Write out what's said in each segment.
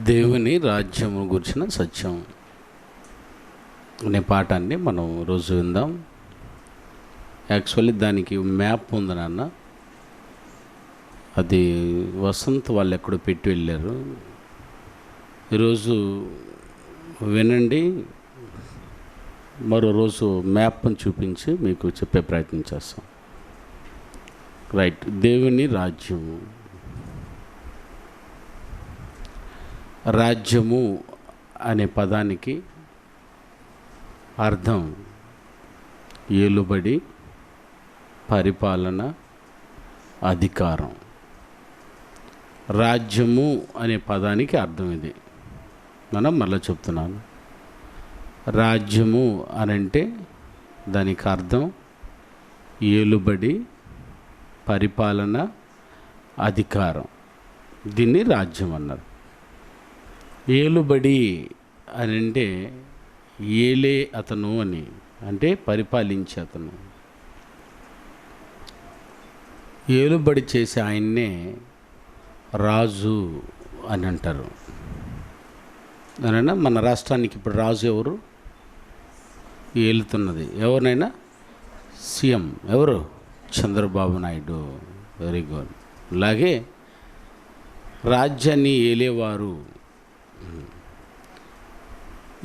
దేవుని రాజ్యము గురించిన సత్యం అనే పాఠాన్ని మనం రోజు విందాం. యాక్చువల్లీ దానికి మ్యాప్ ఉంది నాన్న, అది వసంత్ వాళ్ళు ఎక్కడో పెట్టి వెళ్ళారు. ఈరోజు వినండి, మరో రోజు మ్యాప్ని చూపించి మీకు చెప్పే ప్రయత్నం చేస్తాం. రైట్, దేవుని రాజ్యము. రాజ్యము అనే పదానికి అర్థం ఏలుబడి, పరిపాలన, అధికారం. రాజ్యము అనే పదానికి అర్థం ఇది. మనం మళ్ళీ చెప్తున్నాను, రాజ్యము అనంటే దానికి అర్థం ఏలుబడి, పరిపాలన, అధికారం. దీన్ని రాజ్యం అన్నారు. ఏలుబడి అని అంటే ఏలే అతను అని, అంటే పరిపాలించే అతను. ఏలుబడి చేసే ఆయన్నే రాజు అని అంటారు. అనైనా మన రాష్ట్రానికి ఇప్పుడు రాజు ఎవరు? ఏలుతున్నది ఎవరినైనా సీఎం ఎవరు? చంద్రబాబు నాయుడు. Very good. అలాగే రాజ్యాన్ని ఏలేవారు,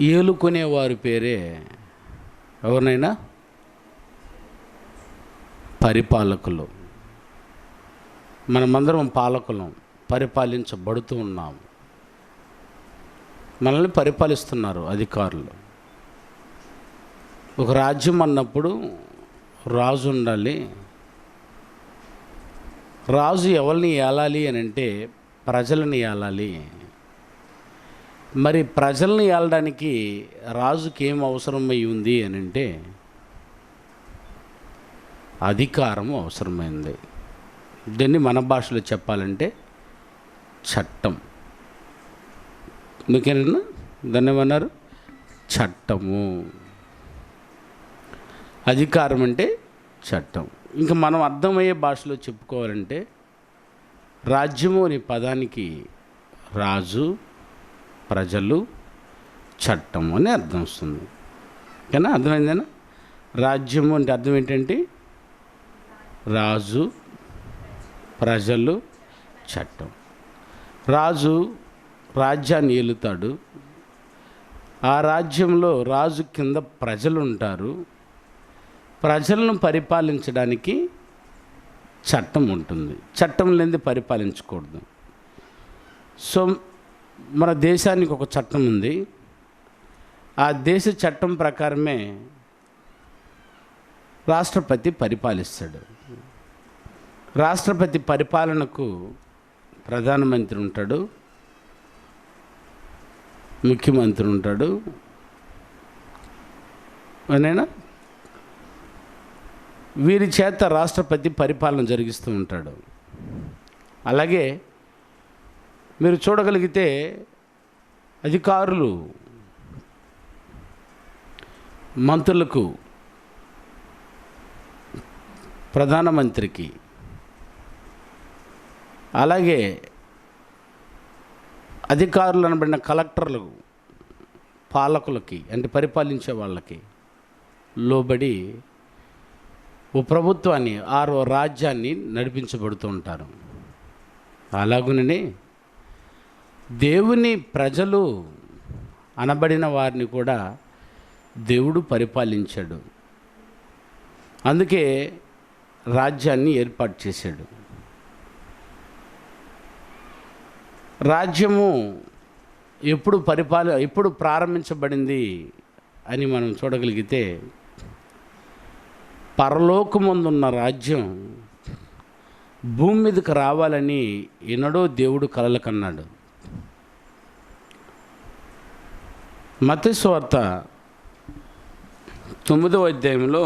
ఏలుకునేవారి పేరే ఎవరినైనా పరిపాలకులు. మనమందరం పాలకులం, పరిపాలించబడుతూ ఉన్నాము. మనల్ని పరిపాలిస్తున్నారు అధికారులు. ఒక రాజ్యం అన్నప్పుడు రాజు ఉండాలి. రాజు ఎవరిని ఏలాలి అని అంటే ప్రజలని ఏలాలి. మరి ప్రజల్ని ఏలడానికి రాజుకి ఏం అవసరమై ఉంది అని అంటే అధికారం అవసరమైంది. దీన్ని మన భాషలో చెప్పాలంటే చట్టం. మీకేనా దాన్ని ఏమన్నారు? చట్టము. అధికారం అంటే చట్టం. ఇంకా మనం అర్థమయ్యే భాషలో చెప్పుకోవాలంటే రాజ్యము అనే పదానికి రాజు, ప్రజలు, చట్టం అని అర్థం వస్తుంది. కానీ అర్థమైందేనా? రాజ్యము అంటే అర్థం ఏంటంటే రాజు, ప్రజలు, చట్టం. రాజు రాజ్యాన్ని ఏలుతాడు. ఆ రాజ్యంలో రాజు కింద ప్రజలు ఉంటారు. ప్రజలను పరిపాలించడానికి చట్టం ఉంటుంది. చట్టం లేనిది పరిపాలించకూడదు. సో మన దేశానికి ఒక చట్టం ఉంది. ఆ దేశ చట్టం ప్రకారమే రాష్ట్రపతి పరిపాలిస్తాడు. రాష్ట్రపతి పరిపాలనకు ప్రధానమంత్రి ఉంటాడు, ముఖ్యమంత్రి ఉంటాడు. అయినా వీరి చేత రాష్ట్రపతి పరిపాలన జరిగిస్తూ ఉంటాడు. అలాగే మీరు చూడగలిగితే అధికారులు మంత్రులకు, ప్రధానమంత్రికి, అలాగే అధికారులు అనబడిన కలెక్టర్లకు, పాలకులకి అంటే పరిపాలించే వాళ్ళకి లోబడి ఓ ప్రభుత్వాన్ని, ఆరో రాజ్యాన్ని నడిపించబడుతూ ఉంటారు. అలాగుననే దేవుని ప్రజలు అనబడిన వారిని కూడా దేవుడు పరిపాలించాడు. అందుకే రాజ్యాన్ని ఏర్పాటు చేశాడు. రాజ్యము ఎప్పుడు ప్రారంభించబడింది అని మనం చూడగలిగితే పరలోకమందున్న రాజ్యం భూమి మీదకి రావాలని ఎన్నడో దేవుడు కలలు కన్నాడు. మత్తయి సువార్త 9వ అధ్యాయంలో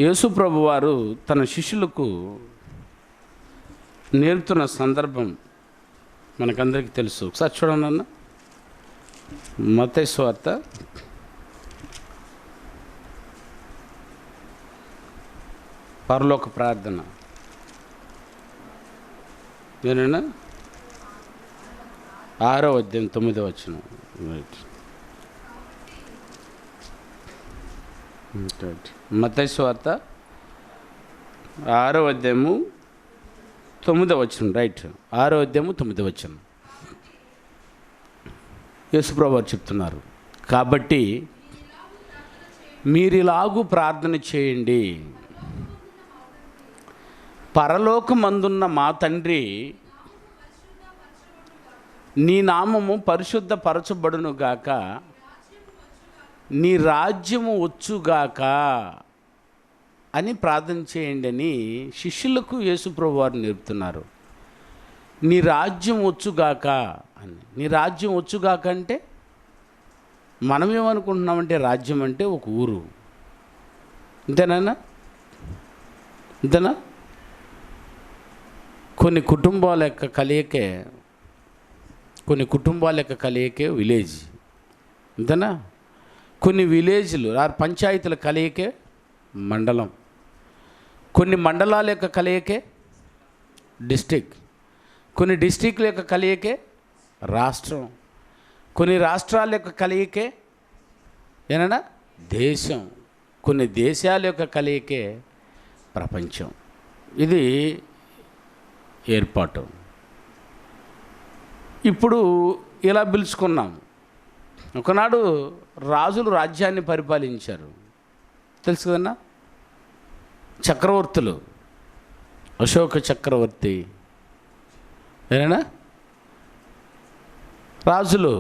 యేసు ప్రభు వారు తన శిష్యులకు నేర్పుతున్న సందర్భం మనకందరికీ తెలుసు. ఒకసారి చూడండి అన్న, మత్తయి సువార్త పరలోక ప్రార్థన. ఏనా 6వ అధ్యాయం 9వ వచనం. మత్తయి సువార్త 6వ అధ్యాయము 9వ వచనం. రైట్, 6వ అధ్యాయము 9వ వచనం. యేసుప్రభువు వారు చెప్తున్నారు, కాబట్టి మీరిలాగు ప్రార్థన చేయండి, పరలోకమందున్న మా తండ్రి, నీ నామము పరిశుద్ధపరచబడునుగాక, నీ రాజ్యము వచ్చుగాక అని ప్రార్థన చేయండి అని శిష్యులకు యేసుప్రభువు వారు నేర్పుతున్నారు. నీ రాజ్యం వచ్చుగాక అని. నీ రాజ్యం వచ్చుగాక అంటే మనం ఏమనుకుంటున్నామంటే రాజ్యం అంటే ఒక ఊరు, అంతేనా? అంతేనా? కొన్ని కుటుంబాల యొక్క కలయికే విలేజ్, అంతేనా? కొన్ని విలేజ్లు పంచాయతీల కలయికే మండలం, కొన్ని మండలాల యొక్క కలయికే డిస్టిక్, కొన్ని డిస్టిక్ల యొక్క కలయికే రాష్ట్రం, కొన్ని రాష్ట్రాల యొక్క కలయికే ఏనా దేశం, కొన్ని దేశాల యొక్క కలయికే ప్రపంచం. ఇది ఏర్పాటు. ఇప్పుడు ఇలా పిలుచుకున్నాం. ఒకనాడు రాజులు రాజ్యాన్ని పరిపాలించారు, తెలుసు కదన్నా? చక్రవర్తులు, అశోక చక్రవర్తి ఏనా, రాజులు.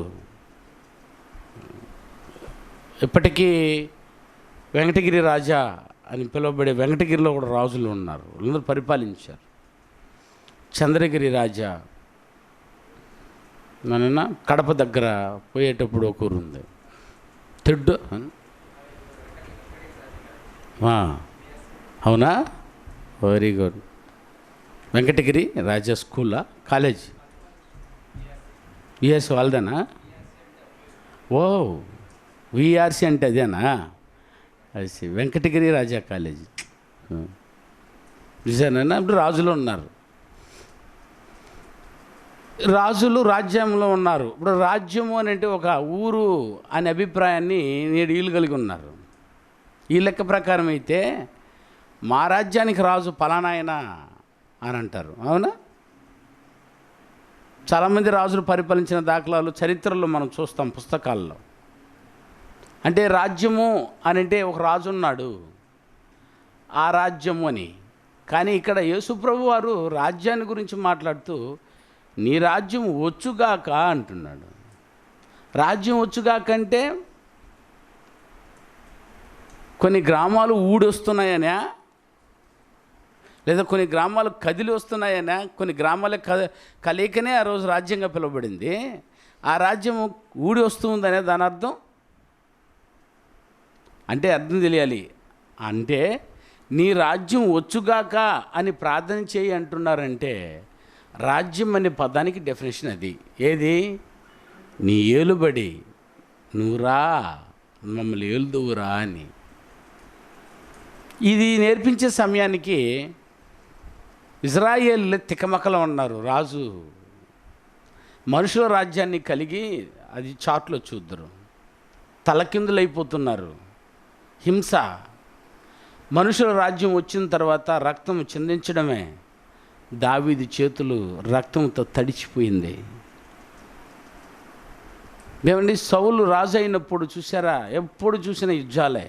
ఇప్పటికీ వెంకటగిరి రాజా అని పిలువబడే వెంకటగిరిలో కూడా రాజులు ఉన్నారు, వాళ్ళందరూ పరిపాలించారు. చంద్రగిరి రాజా మన కడప దగ్గర పోయేటప్పుడు ఒక ఊరు ఉంది, తెడ్డు. అవునా? Very good. వెంకటగిరి రాజా స్కూలా, కాలేజ్? విఎస్ వాళ్ళదేనా? ఓ, విఆర్సి అంటే అదేనా? అది వెంకటగిరి రాజా కాలేజ్ నిజానా? ఇప్పుడు రాజులు ఉన్నారు, రాజులు రాజ్యంలో ఉన్నారు. ఇప్పుడు రాజ్యము అని అంటే ఒక ఊరు అనే అభిప్రాయాన్ని నేడు వీళ్ళు కలిగి ఉన్నారు. ఈ లెక్క ప్రకారం అయితే మా రాజ్యానికి రాజు పలానాయన అని అంటారు, అవునా? చాలామంది రాజులు పరిపాలించిన దాఖలాలు చరిత్రలో మనం చూస్తాం, పుస్తకాల్లో. అంటే రాజ్యము అని అంటే ఒక రాజు ఉన్నాడు, ఆ రాజ్యము అని. కానీ ఇక్కడ యేసుప్రభు వారు రాజ్యాన్ని గురించి మాట్లాడుతూ నీ రాజ్యం వచ్చుగాక అంటున్నాడు. రాజ్యం వచ్చుగాక అంటే కొన్ని గ్రామాలు ఊడొస్తున్నాయనా, లేదా కొన్ని గ్రామాలు కదిలి వస్తున్నాయనా? కొన్ని గ్రామాల కలయికనే ఆ రోజు రాజ్యంగా పిలువబడింది. ఆ రాజ్యం ఊడి వస్తుందనే దాని అర్థం. అంటే అర్థం తెలియాలి. అంటే నీ రాజ్యం వచ్చుగాక అని ప్రార్థన చేయి అంటున్నారంటే రాజ్యం అనే పదానికి డెఫినేషన్ అది. ఏది? నీ ఏలుబడి, నువ్వురా, మమ్మల్ని ఏలుదువురా అని. ఇది నేర్పించే సమయానికి ఇజ్రాయేల్ తికమకలు ఉన్నారు. రాజు మనుషుల రాజ్యాన్ని కలిగి అది చాట్లో చూద్దరు, తలకిందులైపోతున్నారు. హింస. మనుషుల రాజ్యం వచ్చిన తర్వాత రక్తం చిందించడమే. దావీదు చేతులు రక్తంతో తడిచిపోయింది. ఏమండి, సౌలు రాజు అయినప్పుడు చూసారా? ఎప్పుడు చూసిన యుద్ధాలే,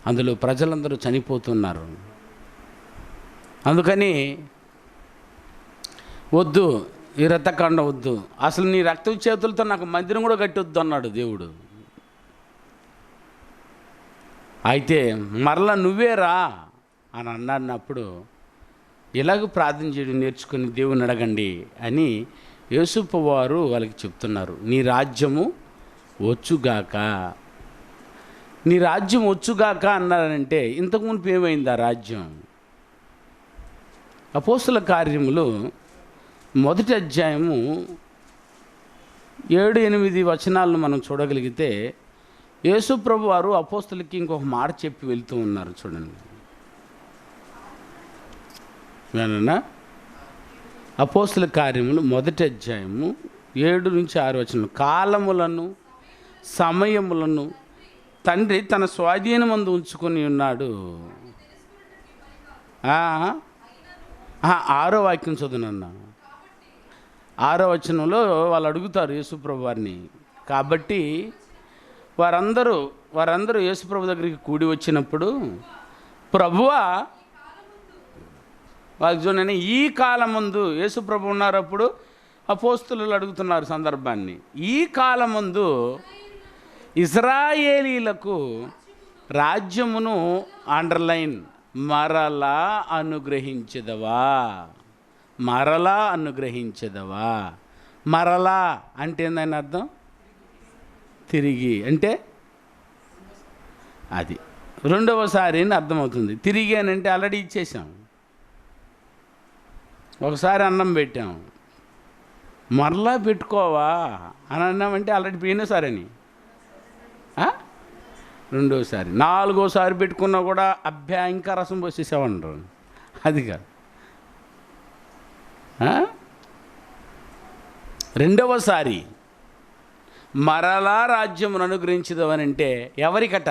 అందులో ప్రజలందరూ చనిపోతున్నారు. అందుకని వద్దు, ఈ రక్తకాండ వద్దు, అసలు నీ రక్తం చేతులతో నాకు మందిరం కూడా కట్టొద్దు అన్నాడు దేవుడు. అయితే మరలా నువ్వేరా అని అన్నప్పుడు ఇలాగ ప్రార్థన చేయడం నేర్చుకుని దేవుని అడగండి అని యేసుప్రభు వారు వాళ్ళకి చెప్తున్నారు. నీ రాజ్యము వచ్చుగాక, నీ రాజ్యం వచ్చుగాక అన్నారంటే ఇంతకు మునుపు ఏమైంది ఆ రాజ్యం? అపోస్తుల కార్యములు 1వ అధ్యాయము 7-8 వచనాలను మనం చూడగలిగితే యేసుప్రభు వారు అపోస్తులకి ఇంకొక మాట చెప్పి వెళ్తూ ఉన్నారు. చూడండి, అపోస్తుల కార్యములు 1వ అధ్యాయము 7-6 కాలములను సమయములను తండ్రి తన స్వాధీనమందు ఉంచుకొని ఉన్నాడు. 6వ వాక్యం చదువునన్నా. 6వ వచనంలో వాళ్ళు అడుగుతారు యేసుప్రభు వారిని. కాబట్టి వారందరూ యేసుప్రభు దగ్గరికి కూడి వచ్చినప్పుడు, ప్రభువా వాళ్ళకి చూడండి, ఈ కాలం ముందు యేసుప్రభు ఉన్నారు. అప్పుడు అపోస్తులు అడుగుతున్నారు సందర్భాన్ని. ఈ కాలం ముందు ఇశ్రాయేలీలకు రాజ్యమును అండర్లైన్ మరలా అనుగ్రహించదవా. మరలా అనుగ్రహించదవా. మరలా అంటే ఏందని అర్థం? తిరిగి అంటే అది రెండవసారి అని అర్థమవుతుంది. తిరిగి అని అంటే ఆల్రెడీ ఇచ్చేసాం. ఒకసారి అన్నం పెట్టాం, మరలా పెట్టుకోవా అని అన్నామంటే ఆల్రెడీ పోయినసారి అని. రెండోసారి 4వసారి పెట్టుకున్నా కూడా అబ్బా ఇంకా రసం పోసేసామంటారు. అది కాదు. రెండవసారి మరలా రాజ్యమును అనుగ్రహించదవని అంటే ఎవరికట?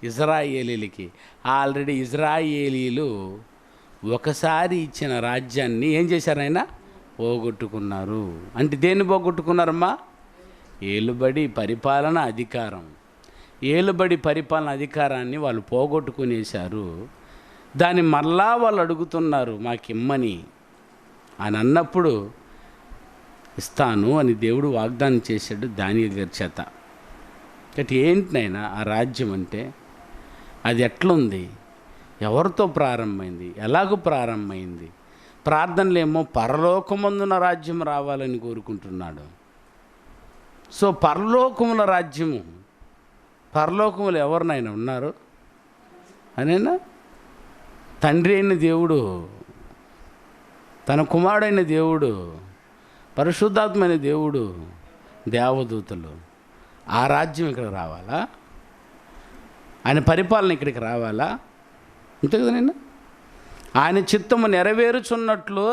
ఇశ్రాయేలీలకి. ఆల్రెడీ ఇశ్రాయేలీలు ఒకసారి ఇచ్చిన రాజ్యాన్ని ఏం చేశారు? ఆయన పోగొట్టుకున్నారు. అంటే దేన్ని పోగొట్టుకున్నారమ్మా? ఏలుబడి పరిపాలన అధికారం. ఏలుబడి పరిపాలన అధికారాన్ని వాళ్ళు పోగొట్టుకునేశారు. దాన్ని మరలా వాళ్ళు అడుగుతున్నారు మాకిమ్మని అని అన్నప్పుడు ఇస్తాను అని దేవుడు వాగ్దానం చేశాడు దానియేలు గారి చేత. అంటే ఏంటినైనా ఆ రాజ్యం అంటే అది ఎట్లుంది, ఎవరితో ప్రారంభమైంది, ఎలాగో ప్రారంభమైంది. ప్రార్థనలేమో పరలోకమందున రాజ్యం రావాలని కోరుకుంటున్నాడు. సో పరలోకముల రాజ్యము, పరలోకములు ఎవరినైనా ఉన్నారు అనేనా? తండ్రి అయిన దేవుడు, తన కుమారుడైన దేవుడు, పరిశుద్ధాత్మైన దేవుడు, దేవదూతలు, ఆ రాజ్యం ఇక్కడ రావాలా? ఆయన పరిపాలన ఇక్కడికి రావాలా? అంతే కదా. నేను ఆయన చిత్తము నెరవేరుచున్నట్లు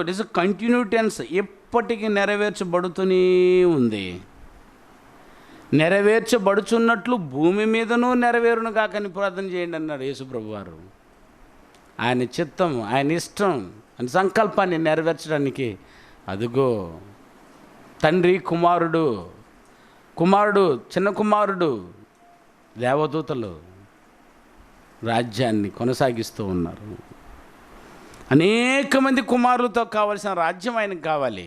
ఇట్ ఈస్ కంటిన్యూ టెన్స్. ఎప్పటికీ నెరవేర్చబడుతూనే ఉంది. నెరవేర్చబడుచున్నట్లు భూమి మీదనూ నెరవేరును కాకని ప్రార్థన చేయండి అన్నాడు యేసుప్రభు వారు. ఆయన చిత్తం, ఆయన ఇష్టం, ఆయన సంకల్పాన్ని నెరవేర్చడానికి అదుగో తండ్రి, కుమారుడు, చిన్న కుమారుడు, దేవదూతలు రాజ్యాన్ని కొనసాగిస్తూ ఉన్నారు. అనేక మంది కుమారులతో కావలసిన రాజ్యం ఆయనకు కావాలి.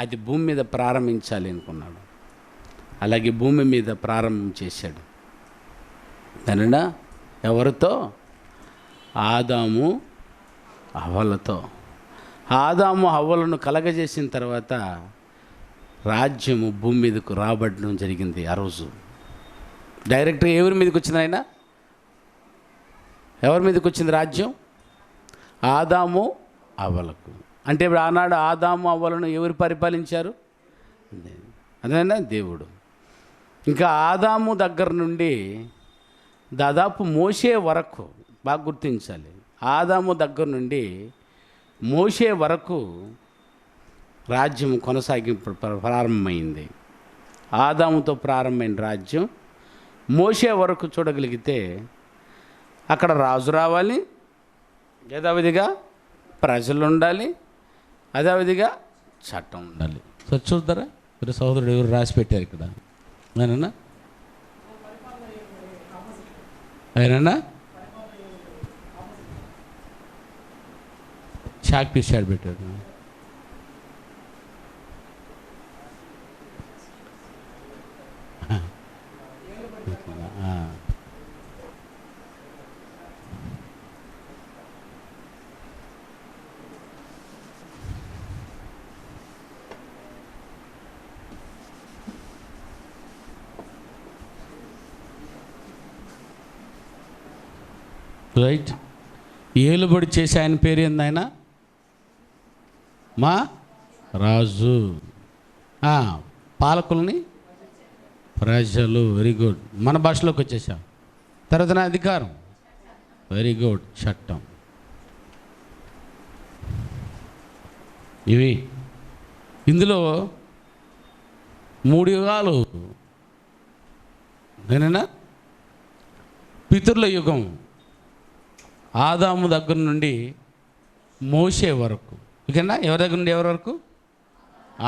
అది భూమి మీద ప్రారంభించాలి అనుకున్నాడు. అలాగే భూమి మీద ప్రారంభం చేశాడు. దానినా ఎవరితో? ఆదాము హవ్వలతో. ఆదాము హవ్వలను కలగజేసిన తర్వాత రాజ్యము భూమి మీదకు రాబడడం జరిగింది. ఆ రోజు డైరెక్ట్గా ఎవరి మీదకి వచ్చింది? ఆయన ఎవరి మీదకి వచ్చింది రాజ్యం? ఆదాము హవ్వలకు. అంటే ఇప్పుడు ఆనాడు ఆదాము హవ్వలను ఎవరు పరిపాలించారు? అదేనా దేవుడు. ఇంకా ఆదాము దగ్గర నుండి దాదాపు మోషే వరకు, బాగా గుర్తించాలి, ఆదాము దగ్గర నుండి మోషే వరకు రాజ్యం కొనసాగింపు ప్రారంభమైంది. ఆదాముతో ప్రారంభమైన రాజ్యం మోషే వరకు చూడగలిగితే అక్కడ రాజు రావాలి, యథావిధిగా ప్రజలు ఉండాలి, అదేవిధిగా చట్టం ఉండాలి. సో చూద్దారా మీరు సహోదరుడు ఎవరు రాసి పెట్టారు ఇక్కడ? ఆయనన్నా షాక్ పీస్ షాట్ పెట్టాడు. రైట్. ఏలుబడి చేసి ఆయన పేరు ఏంది? ఆయన మా రాజు. పాలకుల్ని ప్రజలు. Very good. మన భాషలోకి వచ్చేసాం. తర్వాత నా అధికారం వెరీ గుడ్. చట్టం. ఇవి ఇందులో 3 యుగాలు. నేనైనా పితరుల యుగం ఆదాము దగ్గర నుండి మోషే వరకు. ఓకేనా? ఎవరి దగ్గర నుండి ఎవరి వరకు?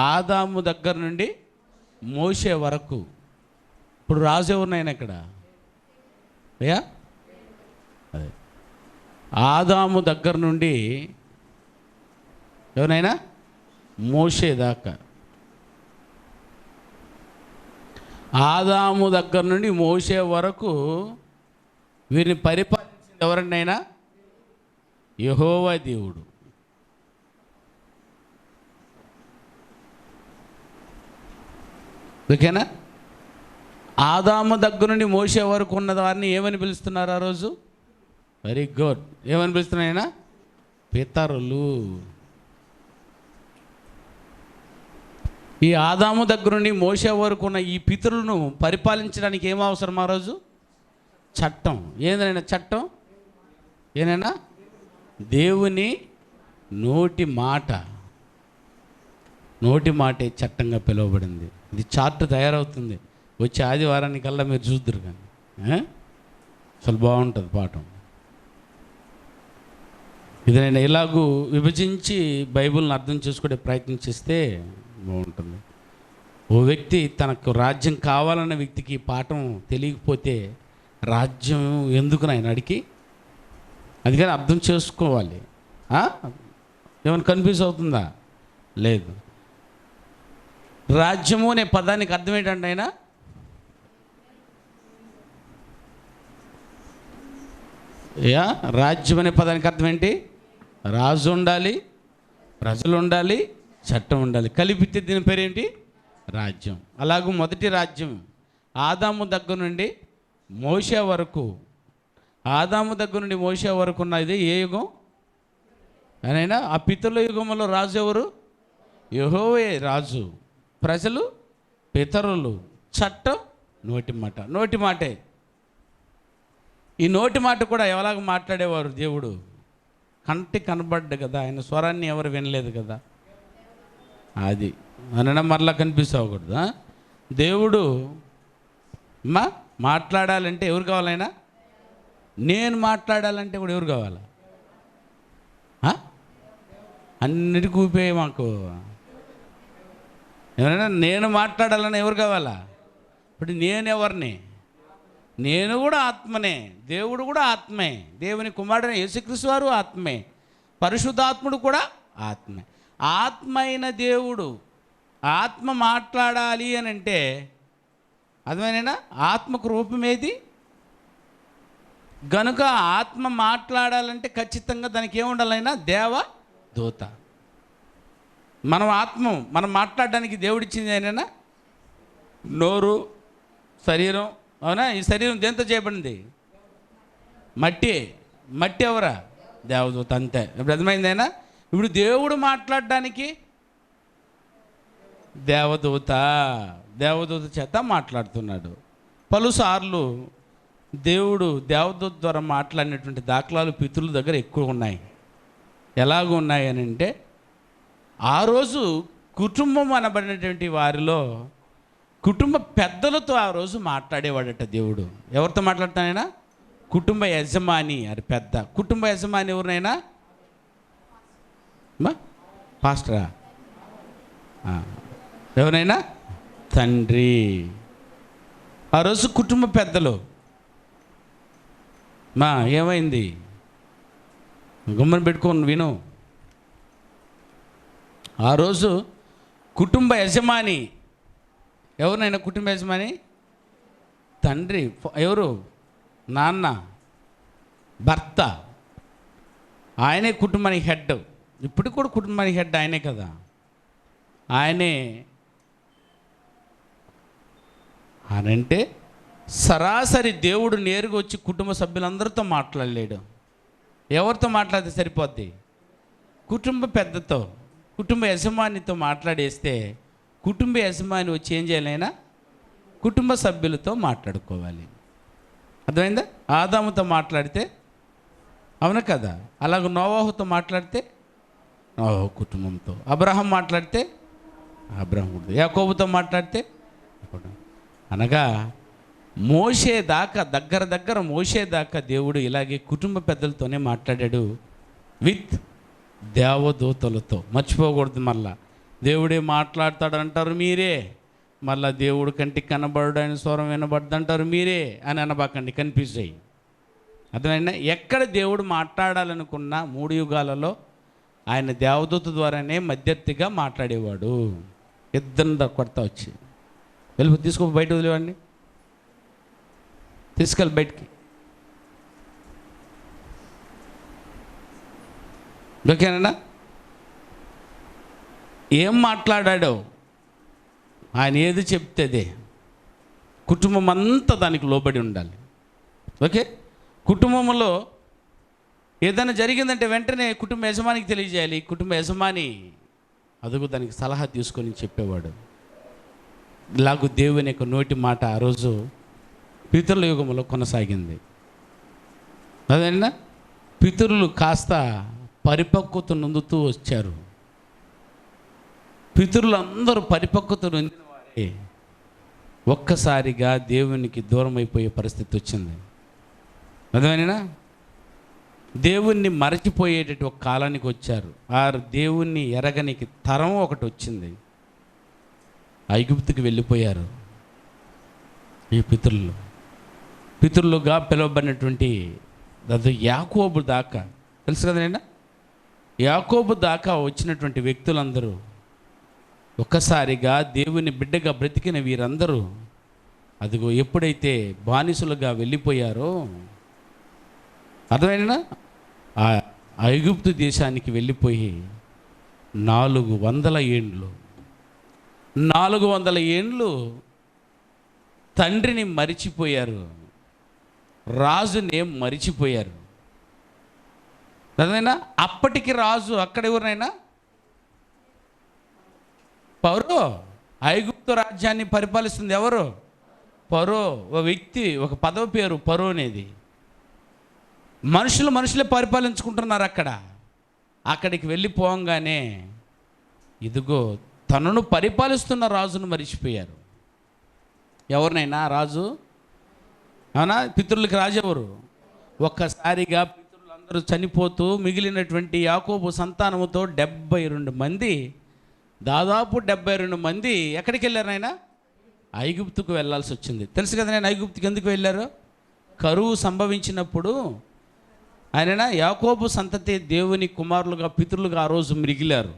ఆదాము దగ్గర నుండి మోషే వరకు. ఇప్పుడు రాజు ఎవరినైనా ఇక్కడ అయ్యా? అదే ఆదాము దగ్గర నుండి ఎవరైనా మోషే దాకా. ఆదాము దగ్గర నుండి మోషే వరకు వీరిని పరిపాలించింది ఎవరినైనా? యెహోవా దేవుడు. ఓకేనా? ఆదాము దగ్గర నుండి మోషే వరకు ఉన్న వారిని ఏమని పిలుస్తున్నారు ఆ రోజు? Very good. ఏమని పిలుస్తున్నాయినా? పితరులు. ఈ ఆదాము దగ్గర నుండి మోషే వరకు ఉన్న ఈ పితరులను పరిపాలించడానికి ఏం అవసరం ఆ రోజు? చట్టం. ఏందైనా చట్టం? ఏనైనా దేవుని నోటి మాట. నోటి మాటే చట్టంగా పిలువబడింది. ఇది చార్ట్ తయారవుతుంది. వచ్చే ఆదివారానికల్లా మీరు చూద్దరు కానీ అసలు బాగుంటుంది పాఠం. ఇది నేను ఇలాగూ విభజించి బైబిల్ని అర్థం చేసుకునే ప్రయత్నం చేస్తే బాగుంటుంది. ఓ వ్యక్తి తనకు రాజ్యం కావాలన్న వ్యక్తికి పాఠం తెలియకపోతే రాజ్యం ఎందుకు నాయన అడిగి, అందుకని అర్థం చేసుకోవాలి. ఏమైనా కన్ఫ్యూజ్ అవుతుందా? లేదు. రాజ్యము అనే పదానికి అర్థం ఏంటంటే ఆయన రాజ్యం అనే పదానికి అర్థం ఏంటి? రాజు ఉండాలి, ప్రజలు ఉండాలి, చట్టం ఉండాలి, కలిపితే దీని పేరేంటి? రాజ్యం. అలాగూ మొదటి రాజ్యం ఆదాము దగ్గర నుండి మోషే వరకు. ఆదాము దగ్గర నుండి మోషే వరకు ఉన్నది ఏ యుగం అయినా? ఆ పితరుల యుగంలో రాజు ఎవరు? యెహోవే రాజు, ప్రజలు పితరులు, చట్టం నోటి మాట. నోటి మాటే. ఈ నోటి మాట కూడా ఎవలాగ మాట్లాడేవారు? దేవుడు కంటికి కనబడ్డ కదా, ఆయన స్వరాన్ని ఎవరు వినలేదు కదా. అది అనడం మరలా కనిపిస్తావకూడదు. దేవుడు మాట్లాడాలంటే ఎవరు కావాలైనా? నేను మాట్లాడాలంటే కూడా ఎవరు కావాలా? అన్నిటికీ ఊపే మాకు ఎవరైనా నేను మాట్లాడాలని ఎవరు కావాలా? ఇప్పుడు నేను ఎవరిని? నేను కూడా ఆత్మనే, దేవుడు కూడా ఆత్మే, దేవుని కుమారుడైన యేసుక్రీస్తు వారు ఆత్మే, పరిశుద్ధాత్ముడు కూడా ఆత్మే. ఆత్మ అయిన దేవుడు ఆత్మ మాట్లాడాలి అని అంటే అర్థమైనా? ఆత్మకు రూపమేది గనుక ఆత్మ మాట్లాడాలంటే ఖచ్చితంగా దానికి ఏముండాలైనా? దేవ దూత. మనం మాట్లాడడానికి దేవుడిచ్చింది అయినా నోరు, శరీరం. అవునా? ఈ శరీరం దేంతో చేయబడింది? మట్టి. మట్టి ఎవరా? దేవదూత. అంతే. ఇప్పుడు అర్థమైందైనా? ఇప్పుడు దేవుడు మాట్లాడడానికి దేవదూత చేత మాట్లాడుతున్నాడు. పలుసార్లు దేవుడు దేవదూత ద్వారా మాట్లాడినటువంటి దాఖలాలు పితరుల దగ్గర ఎక్కువ ఉన్నాయి. ఎలాగ ఉన్నాయి అని అంటే, ఆ రోజు కుటుంబం అనబడినటువంటి వారిలో కుటుంబ పెద్దలతో ఆ రోజు మాట్లాడేవాడట దేవుడు. ఎవరితో మాట్లాడతానైనా? కుటుంబ యజమాని. అది పెద్ద కుటుంబ యజమాని ఎవరినైనా? పాస్టరా? ఎవరైనా? తండ్రి. ఆ రోజు కుటుంబ పెద్దలు ఏమైంది? గుమ్మని పెట్టుకొని విను. ఆ రోజు కుటుంబ యజమాని ఎవరినైనా? కుటుంబ యజమాని తండ్రి. ఎవరు? నాన్న, భర్త. ఆయనే కుటుంబానికి హెడ్. ఇప్పుడు కూడా కుటుంబానికి హెడ్ ఆయనే కదా. ఆయనే అనంటే సరాసరి దేవుడు నేరుగా వచ్చి కుటుంబ సభ్యులందరితో మాట్లాడలేడు. ఎవరితో మాట్లాడితే సరిపోద్ది? కుటుంబ పెద్దతో, కుటుంబ యజమానితో మాట్లాడేస్తే కుటుంబ యజమాని వచ్చి ఏం చేయాలైనా? కుటుంబ సభ్యులతో మాట్లాడుకోవాలి. అర్థమైందా? ఆదాముతో మాట్లాడితే అవునా కదా? అలాగ నోవాహుతో మాట్లాడితే నోవాహు కుటుంబంతో, అబ్రహాం మాట్లాడితే అబ్రహాం, యాకోబుతో మాట్లాడితే అనగా మోషే దాకా దగ్గర మోషే దాకా దేవుడు ఇలాగే కుటుంబ పెద్దలతోనే మాట్లాడాడు, విత్ దేవదూతలతో. మర్చిపోకూడదు. మళ్ళా దేవుడే మాట్లాడతాడు అంటారు మీరే, మళ్ళా దేవుడు కంటికి కనబడు, ఆయన స్వరం వినబడ్డు అంటారు మీరే అని అనబాకండి, కన్ఫ్యూజ్ అయ్యి. అర్థమైనా? ఎక్కడ దేవుడు మాట్లాడాలనుకున్న 3 యుగాలలో ఆయన దేవదూత ద్వారానే మధ్యవర్తిగా మాట్లాడేవాడు. ఇద్దరు కొడతా వచ్చి వెళ్ళి తీసుకో, బయట వదిలేవాడిని, తీసుకెళ్ళి బయటికి. ఓకేనా? ఏం మాట్లాడాడో ఆయన ఏది చెప్తే అదే, కుటుంబం అంతా దానికి లోబడి ఉండాలి. ఓకే? కుటుంబంలో ఏదైనా జరిగిందంటే వెంటనే కుటుంబ యజమానికి తెలియజేయాలి. కుటుంబ యజమాని అదుగు దానికి సలహా తీసుకొని చెప్పేవాడు. ఇలాగూ దేవుని యొక్క నోటి మాట ఆ రోజు పితరుల యుగంలో కొనసాగింది. అదేనా? పితరులు కాస్త పరిపక్వత నొందుతూ వచ్చారు. పితరులందరూ పరిపక్వత నొందిన వారే ఒక్కసారిగా దేవునికి దూరం అయిపోయే పరిస్థితి వచ్చింది. అదేనా? దేవుణ్ణి మరచిపోయేటటువంటి ఒక కాలానికి వచ్చారు. ఆ దేవుణ్ణి ఎరగనికి తరం ఒకటి వచ్చింది. ఐగుప్తుకి వెళ్ళిపోయారు ఈ పితరులుగా పిలువబడినటువంటి యాకోబు దాకా, తెలుసు కదనైనా? యాకోబు దాకా వచ్చినటువంటి వ్యక్తులందరూ ఒక్కసారిగా దేవుని బిడ్డగా బ్రతికిన వీరందరూ అదిగో ఎప్పుడైతే బానిసులుగా వెళ్ళిపోయారో, అర్థమైనా, ఆ ఐగుప్తు దేశానికి వెళ్ళిపోయి 400 ఏండ్లు తండ్రిని మరిచిపోయారు, రాజుని మరిచిపోయారు. అదేనా? అప్పటికి రాజు అక్కడ ఎవరినైనా ఫరో, ఐగుప్తు రాజ్యాన్ని పరిపాలిస్తుంది ఎవరు? ఫరో. ఒక వ్యక్తి, ఒక పదవి పేరు ఫరో అనేది. మనుషులే పరిపాలించుకుంటున్నారు అక్కడ. అక్కడికి వెళ్ళిపోగానే ఇదిగో తనను పరిపాలిస్తున్న రాజును మరిచిపోయారు. ఎవరినైనా రాజు, అవునా? పితరులకి రాజు ఎవరు? ఒక్కసారిగా పితరులందరూ చనిపోతూ మిగిలినటువంటి యాకోబు సంతానముతో 72 మంది, దాదాపు 72 మంది ఎక్కడికి వెళ్ళారు? ఆయన ఐగుప్తుకు వెళ్ళాల్సి వచ్చింది. తెలుసు కదా నేను ఐగుప్తుకి ఎందుకు వెళ్ళారు? కరువు సంభవించినప్పుడు ఆయన యాకోబు సంతతి దేవుని కుమారులుగా పితరులుగా ఆ రోజు మిగిలారు.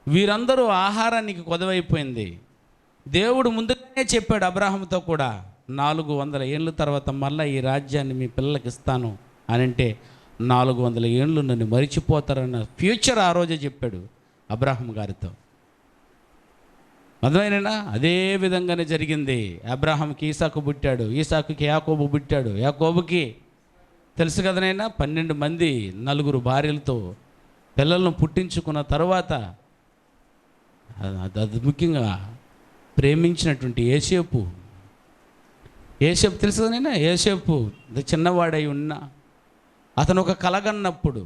వీరందరూ ఆహారానికి కొదవైపోయింది. దేవుడు ముందుగానే చెప్పాడు అబ్రాహాముతో కూడా, 400 ఏళ్ళ తర్వాత మళ్ళీ ఈ రాజ్యాన్ని మీ పిల్లలకి ఇస్తాను అని అంటే 400 ఏళ్ళు నన్ను మరిచిపోతారన్న ఫ్యూచర్ ఆ రోజే చెప్పాడు అబ్రాహాం గారితో. అర్థమైనా? అదే విధంగానే జరిగింది. అబ్రాహాంకి ఈసాకు పుట్టాడు, ఈసాకుకి యాకోబు పుట్టాడు, యాకోబుకి తెలుసు కదనైనా 12 మంది 4 భార్యలతో పిల్లలను పుట్టించుకున్న తర్వాత అది ముఖ్యంగా ప్రేమించినటువంటి యోసేపు తెలుసు కదనైనా, యోసేపు చిన్నవాడై ఉన్న అతను ఒక కలగన్నప్పుడు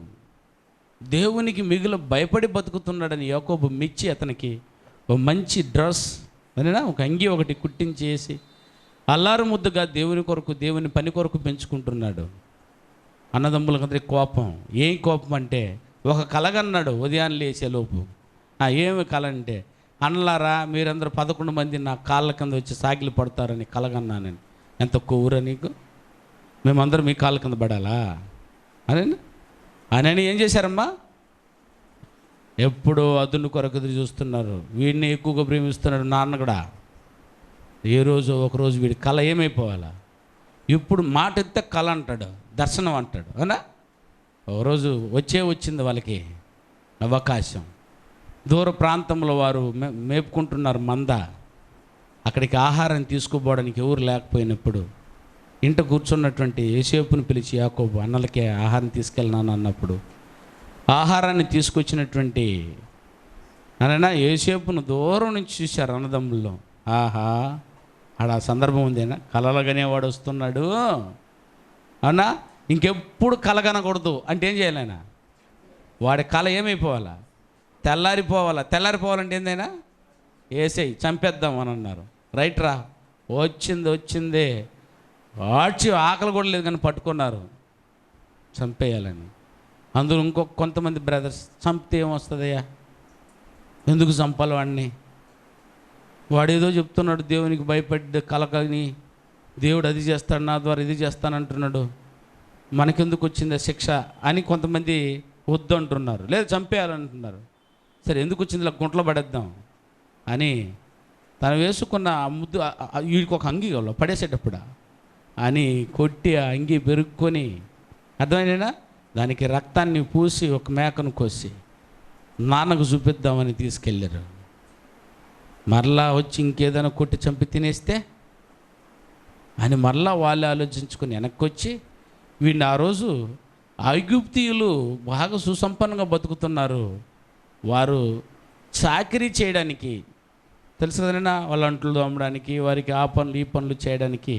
దేవునికి మిగులు భయపడి బతుకుతున్నాడని యాకోబు మెచ్చి అతనికి ఒక మంచి డ్రెస్ అనినా ఒక అంగి ఒకటి కుట్టించేసి అల్లారు ముద్దుగా దేవుని పని కొరకు పెంచుకుంటున్నాడు. అన్నదమ్ములకందరికి కోపం. ఏం కోపం అంటే, ఒక కలగన్నాడు ఉదయాన్నే లేచేలోపు. ఏమి కల అంటే, అన్నలారా మీరందరూ 11 మంది నా కాళ్ళ కింద వచ్చి సాగిలి పడతారని కలగన్నానని. ఎంత కొవ్వురా నీకు, మేమందరం మీ కాళ్ళ కింద పడాలా అని ఏం చేశారమ్మా? ఎప్పుడో అదును కొరకు ఎదురు చూస్తున్నారు. వీడిని ఎక్కువగా ప్రేమిస్తున్నాడు నాన్న కూడా. ఏ రోజు ఒకరోజు వీడి కళ ఏమైపోవాలా? ఇప్పుడు మాట ఎత్తే కళ అంటాడు, దర్శనం అంటాడు. అవునా? ఒకరోజు వచ్చింది వాళ్ళకి అవకాశం. దూర ప్రాంతంలో వారు మేపుకుంటున్నారు మంద. అక్కడికి ఆహారం తీసుకుపోవడానికి ఎవరు లేకపోయినప్పుడు ఇంట కూర్చున్నటువంటి యోసేపుని పిలిచి యాకోబు అన్నలకే ఆహారం తీసుకెళ్ళినాను అన్నప్పుడు ఆహారాన్ని తీసుకొచ్చినటువంటి అనైనా యోసేపును దూరం నుంచి చూశారు అన్నదమ్ముల్లో. ఆహా, ఆడ సందర్భం ఉందేనా? కలలుగానే వాడు వస్తున్నాడు అన్నా, ఇంకెప్పుడు కల కనకూడదు అంటే ఏం చేయాలి ఆయన? వాడి కళ ఏమైపోవాలా? తెల్లారిపోవాలంటే ఏందైనా వేసేయి చంపేద్దాం అని అన్నారు. రైట్ రా, వచ్చిందే ఆకలి కూడా లేదు కానీ పట్టుకున్నారు చంపేయాలని. అందులో కొంతమంది బ్రదర్స్ చంపితే ఏమొస్తుందయ్యా, ఎందుకు చంపాలి వాడిని, వాడేదో చెప్తున్నాడు దేవునికి భయపడి కలకని, దేవుడు అది చేస్తాడు నా ద్వారా ఇది చేస్తానంటున్నాడు, మనకెందుకు వచ్చిందా శిక్ష అని కొంతమంది వద్దు అంటున్నారు, లేదు చంపేయాలంటున్నారు. సరే ఎందుకు వచ్చింది, ఇలా గుంటలో పడేద్దాం అని తను వేసుకున్న ఆ ముద్దు వీడికి ఒక అంగి కావాలి పడేసేటప్పుడు అని కొట్టి ఆ అంగి పెరుక్కొని, అర్థమైనా దానికి రక్తాన్ని పూసి ఒక మేకను కోసి నాన్నకు చూపిద్దామని తీసుకెళ్ళారు. మరలా వచ్చి ఇంకేదైనా కొట్టి చంపి తినేస్తే అని మరలా వాళ్ళు ఆలోచించుకొని వెనక్కి వచ్చి వీడిని ఆ రోజు ఐగుప్తీయులు బాగా సుసంపన్నంగా బతుకుతున్నారు, వారు చాకిరీ చేయడానికి తెలుసు కదైనా, వాళ్ళ అంట్లు తోమడానికి, వారికి ఆ పనులు ఈ పనులు చేయడానికి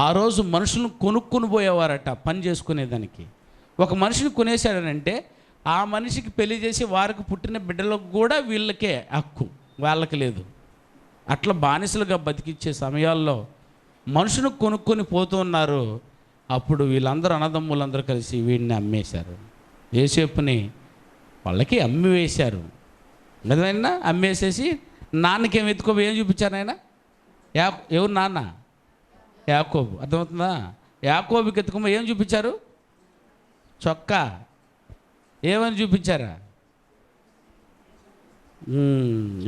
ఆ రోజు మనుషులను కొనుక్కొని పోయేవారట పని చేసుకునేదానికి. ఒక మనిషిని కొనేసాడనంటే ఆ మనిషికి పెళ్లి చేసి వారికి పుట్టిన బిడ్డలకు కూడా వీళ్ళకే హక్కు, వాళ్ళకి లేదు. అట్లా బానిసలుగా బతికిచ్చే సమయాల్లో మనుషును కొనుక్కొని పోతూ ఉన్నారు. అప్పుడు వీళ్ళందరూ అన్నదమ్ములందరూ కలిసి వీడిని అమ్మేశారు. యోసేపుని వాళ్ళకి అమ్మి వేశారు. నిజమైనా అమ్మేసేసి నాన్నకేం ఎత్తుకోబోయి ఏం చూపించారు ఆయన? ఎవరు నాన్న? యాకోబు. అర్థమవుతుందా? యాకోబుకి ఎత్తుకోబోయి ఏం చూపించారు? చొక్కా. ఏమని చూపించారా?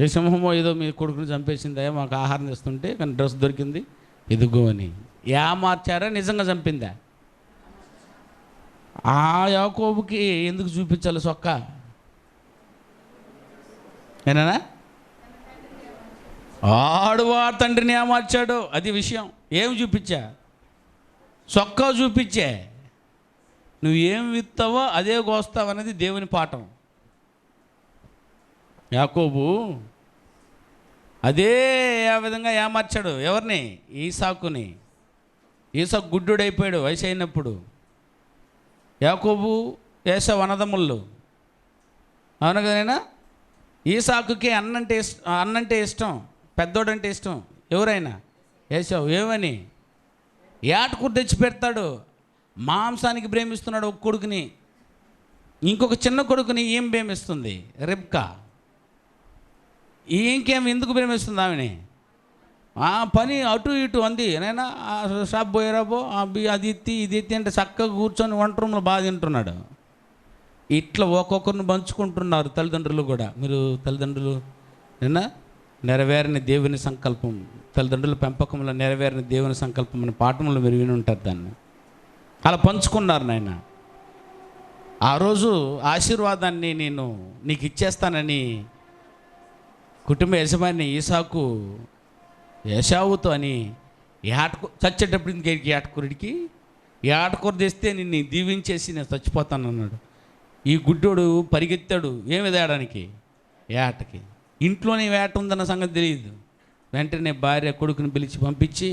ఏ సింహమో ఏదో మీ కొడుకుని చంపేసిందా, మాకు ఆహారం తెస్తుంటే కానీ డ్రెస్ దొరికింది ఎదుగో అని మార్చారా, నిజంగా చంపిందా? ఆ యాకోబుకి ఎందుకు చూపించాలి చొక్కా? ఏనా ఆడువా తండ్రిని ఏమార్చాడు, అది విషయం. ఏం చూపించా? చొక్కా చూపించే. నువ్వు ఏం విత్తావో అదే కోస్తావు అనేది దేవుని పాఠం. యాకోబు అదే ఆ విధంగా ఏమార్చాడు. ఎవరిని? ఈసాకుని. ఈసాకు గుడ్డుడైపోయాడు వయసు అయినప్పుడు. యాకోబు ఏసావు అన్నదమ్ముళ్ళు, అవును కదైనా? ఈసాకుకి అన్నంటే ఇష్టం, పెద్దోడంటే ఇష్టం. ఎవరైనా ఏసావు ఏమని ఏటకూర తెచ్చి పెడతాడు, మాంసానికి ప్రేమిస్తున్నాడు ఒక కొడుకుని, ఇంకొక చిన్న కొడుకుని ఏం ప్రేమిస్తుంది రెబ్కా. ఇంకేం ఎందుకు ప్రేమిస్తుంది ఆమెని? ఆ పని అటు ఇటు అంది. నైనా షాప్ పోయారాబో అది ఎత్తి ఇది ఎత్తి అంటే చక్కగా కూర్చొని వంట రూమ్లో బాగా తింటున్నాడు. ఇట్లా ఒక్కొక్కరిని పంచుకుంటున్నారు తల్లిదండ్రులు కూడా. మీరు తల్లిదండ్రులు నెరవేరని దేవుని సంకల్పం, తల్లిదండ్రుల పెంపకంలో నెరవేరని దేవుని సంకల్పం అనే పాఠంలో మీరు విని ఉంటారు. దాన్ని అలా పంచుకున్నారు. నాయన ఆ రోజు ఆశీర్వాదాన్ని నేను నీకు ఇచ్చేస్తానని కుటుంబ యజమాని ఈసాకు ఏశావుతో అని చచ్చేటప్పుడు ఇంకేకి ఏటకూరుడికి ఏటకూర తెస్తే నిన్ను దీవించేసి నేను చచ్చిపోతాను అన్నాడు. ఈ గుడ్డోడు పరిగెత్తాడు ఏమి తేడానికి, ఏటకి. ఇంట్లోనే వేట ఉందన్న సంగతి తెలియదు. వెంటనే భార్య కొడుకుని పిలిచి పంపించి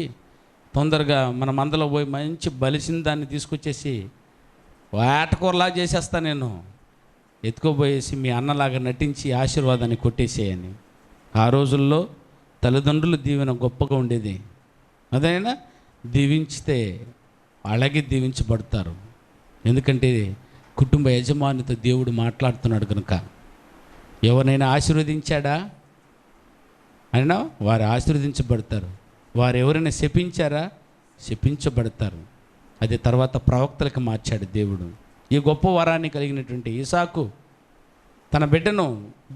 తొందరగా మన మందలో పోయి మంచి బలిసిన దాన్ని తీసుకొచ్చేసి వేటకూరలా చేసేస్తా నేను, ఎత్తుకోబోయేసి మీ అన్నలాగా నటించి ఆశీర్వాదాన్ని కొట్టేసేయని. ఆ రోజుల్లో తల్లిదండ్రులు దీవెన గొప్పగా ఉండేది. అదైనా దీవించితే అలాగే దీవించబడతారు. ఎందుకంటే కుటుంబ యజమానితో దేవుడు మాట్లాడుతున్నాడు కనుక. ఎవరినైనా ఆశీర్వదించాడా అయినా వారు ఆశీర్వదించబడతారు. వారు ఎవరైనా శపించారా శపించబడతారు. అది తర్వాత ప్రవక్తలకు మార్చాడు దేవుడు. ఈ గొప్ప వరాన్ని కలిగినటువంటి ఈసాకు తన బిడ్డను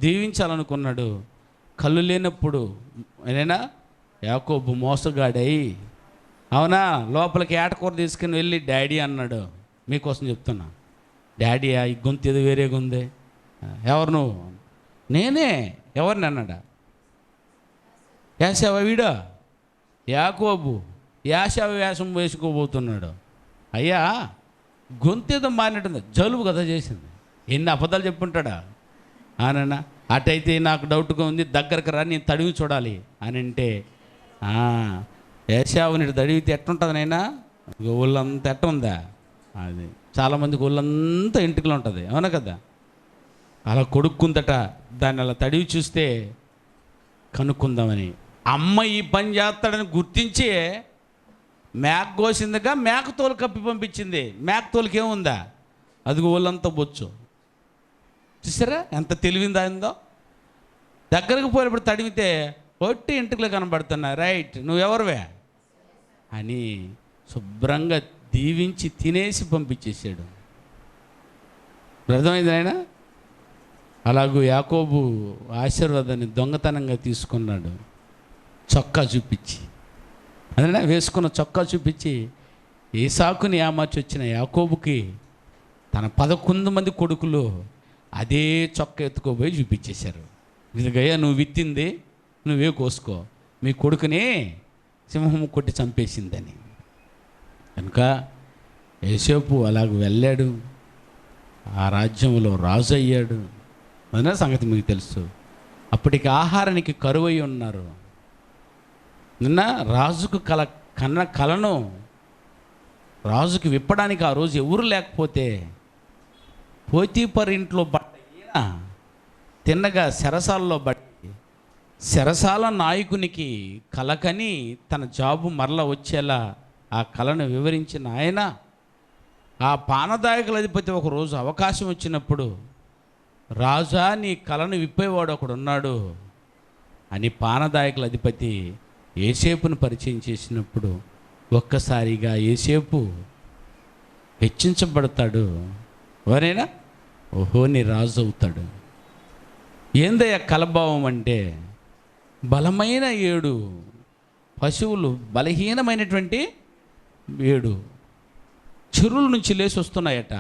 దీవించాలనుకున్నాడు. కళ్ళు లేనప్పుడు అయినా యాకోబు మోసగాడై, అవునా, లోపలికి ఏటకూర తీసుకుని వెళ్ళి డాడీ అన్నాడు. మీకోసం చెప్తున్నా, డాడీ ఈ గొంతు ఏదో వేరేగా ఉంది. ఎవరు నువ్వు? నేనే. ఎవరిని అన్నాడా? యాశావా వీడా? యాకోబు యాశావ వేషం వేసుకోబోతున్నాడు. అయ్యా గొంతేదో మారినట్టుంది, జలుబు కదా చేసింది. ఎన్ని అబద్ధాలు చెప్పుంటాడా ఆనన్నా. అటైతే నాకు డౌట్గా ఉంది, దగ్గరకు రా నేను తడివి చూడాలి అని అంటే, ఏశావుని తడివితే ఎట్టుంటుంది నైనా? ఒళ్ళంతా ఎట్ట ఉందా? అది చాలామందికి ఒళ్ళంతా ఇంటికలు ఉంటుంది, అవునా కదా? అలా కొడుక్కుందట. దాన్ని అలా తడివి చూస్తే కనుక్కుందామని అమ్మ ఈ పని చేస్తాడని గుర్తించి మేక కోసిందిగా మేక తోలు కప్పి పంపించింది. మేక తోలుకి ఏముందా? అది ఒళ్ళంతా బొచ్చు. చూసారా ఎంత తెలివిందా ఉందో? దగ్గరకు పోయినప్పుడు తడిమితే ఒట్టి ఇంటికలు కనబడుతున్నా. రైట్, నువ్వెవరివే అని శుభ్రంగా దీవించి తినేసి పంపించేశాడు. అర్థమైంది ఆయన. అలాగూ యాకోబు ఆశీర్వాదాన్ని దొంగతనంగా తీసుకున్నాడు. చొక్కా చూపించి, అదే వేసుకున్న చొక్కా చూపించి ఏసాకుని ఏమార్చి వచ్చిన యాకోబుకి తన 11 మంది కొడుకులు అదే చొక్కా ఎత్తుకోబోయి చూపించేశారు. ఇదిగయ్యా నువ్వు విత్తింది నువ్వే కోసుకో, మీ కొడుకుని సింహం కొట్టి చంపేసిందని. కనుక యోసేపు అలాగ వెళ్ళాడు, ఆ రాజ్యంలో రాజు అయ్యాడు. అదన సంగతి మీకు తెలుసు. అప్పటికి ఆహారానికి కరువై ఉన్నారు. నిన్న రాజుకు కన్న కలను రాజుకి విప్పడానికి ఆ రోజు ఎవరు లేకపోతే పోతీఫర్ ఇంట్లో బట్ట ఈయన తిన్నగా చెరసాలలో బట్టి చెరసాల నాయకునికి కలకని తన జాబు మరల వచ్చేలా ఆ కళను వివరించిన ఆయన, ఆ పానదాయకుల అధిపతి ఒకరోజు అవకాశం వచ్చినప్పుడు, రాజా నీ కళను విప్పేవాడు ఒకడున్నాడు అని పానదాయకుల అధిపతి యోసేపును పరిచయం చేసినప్పుడు ఒక్కసారిగా యోసేపు హెచ్చించబడతాడు. ఎవరైనా ఓహో నీ రాజు అవుతాడు. ఏందయ్యా కలభావం అంటే, బలమైన 7 పశువులు, బలహీనమైనటువంటి 7 చెరువుల నుంచి లేచి వస్తున్నాయట.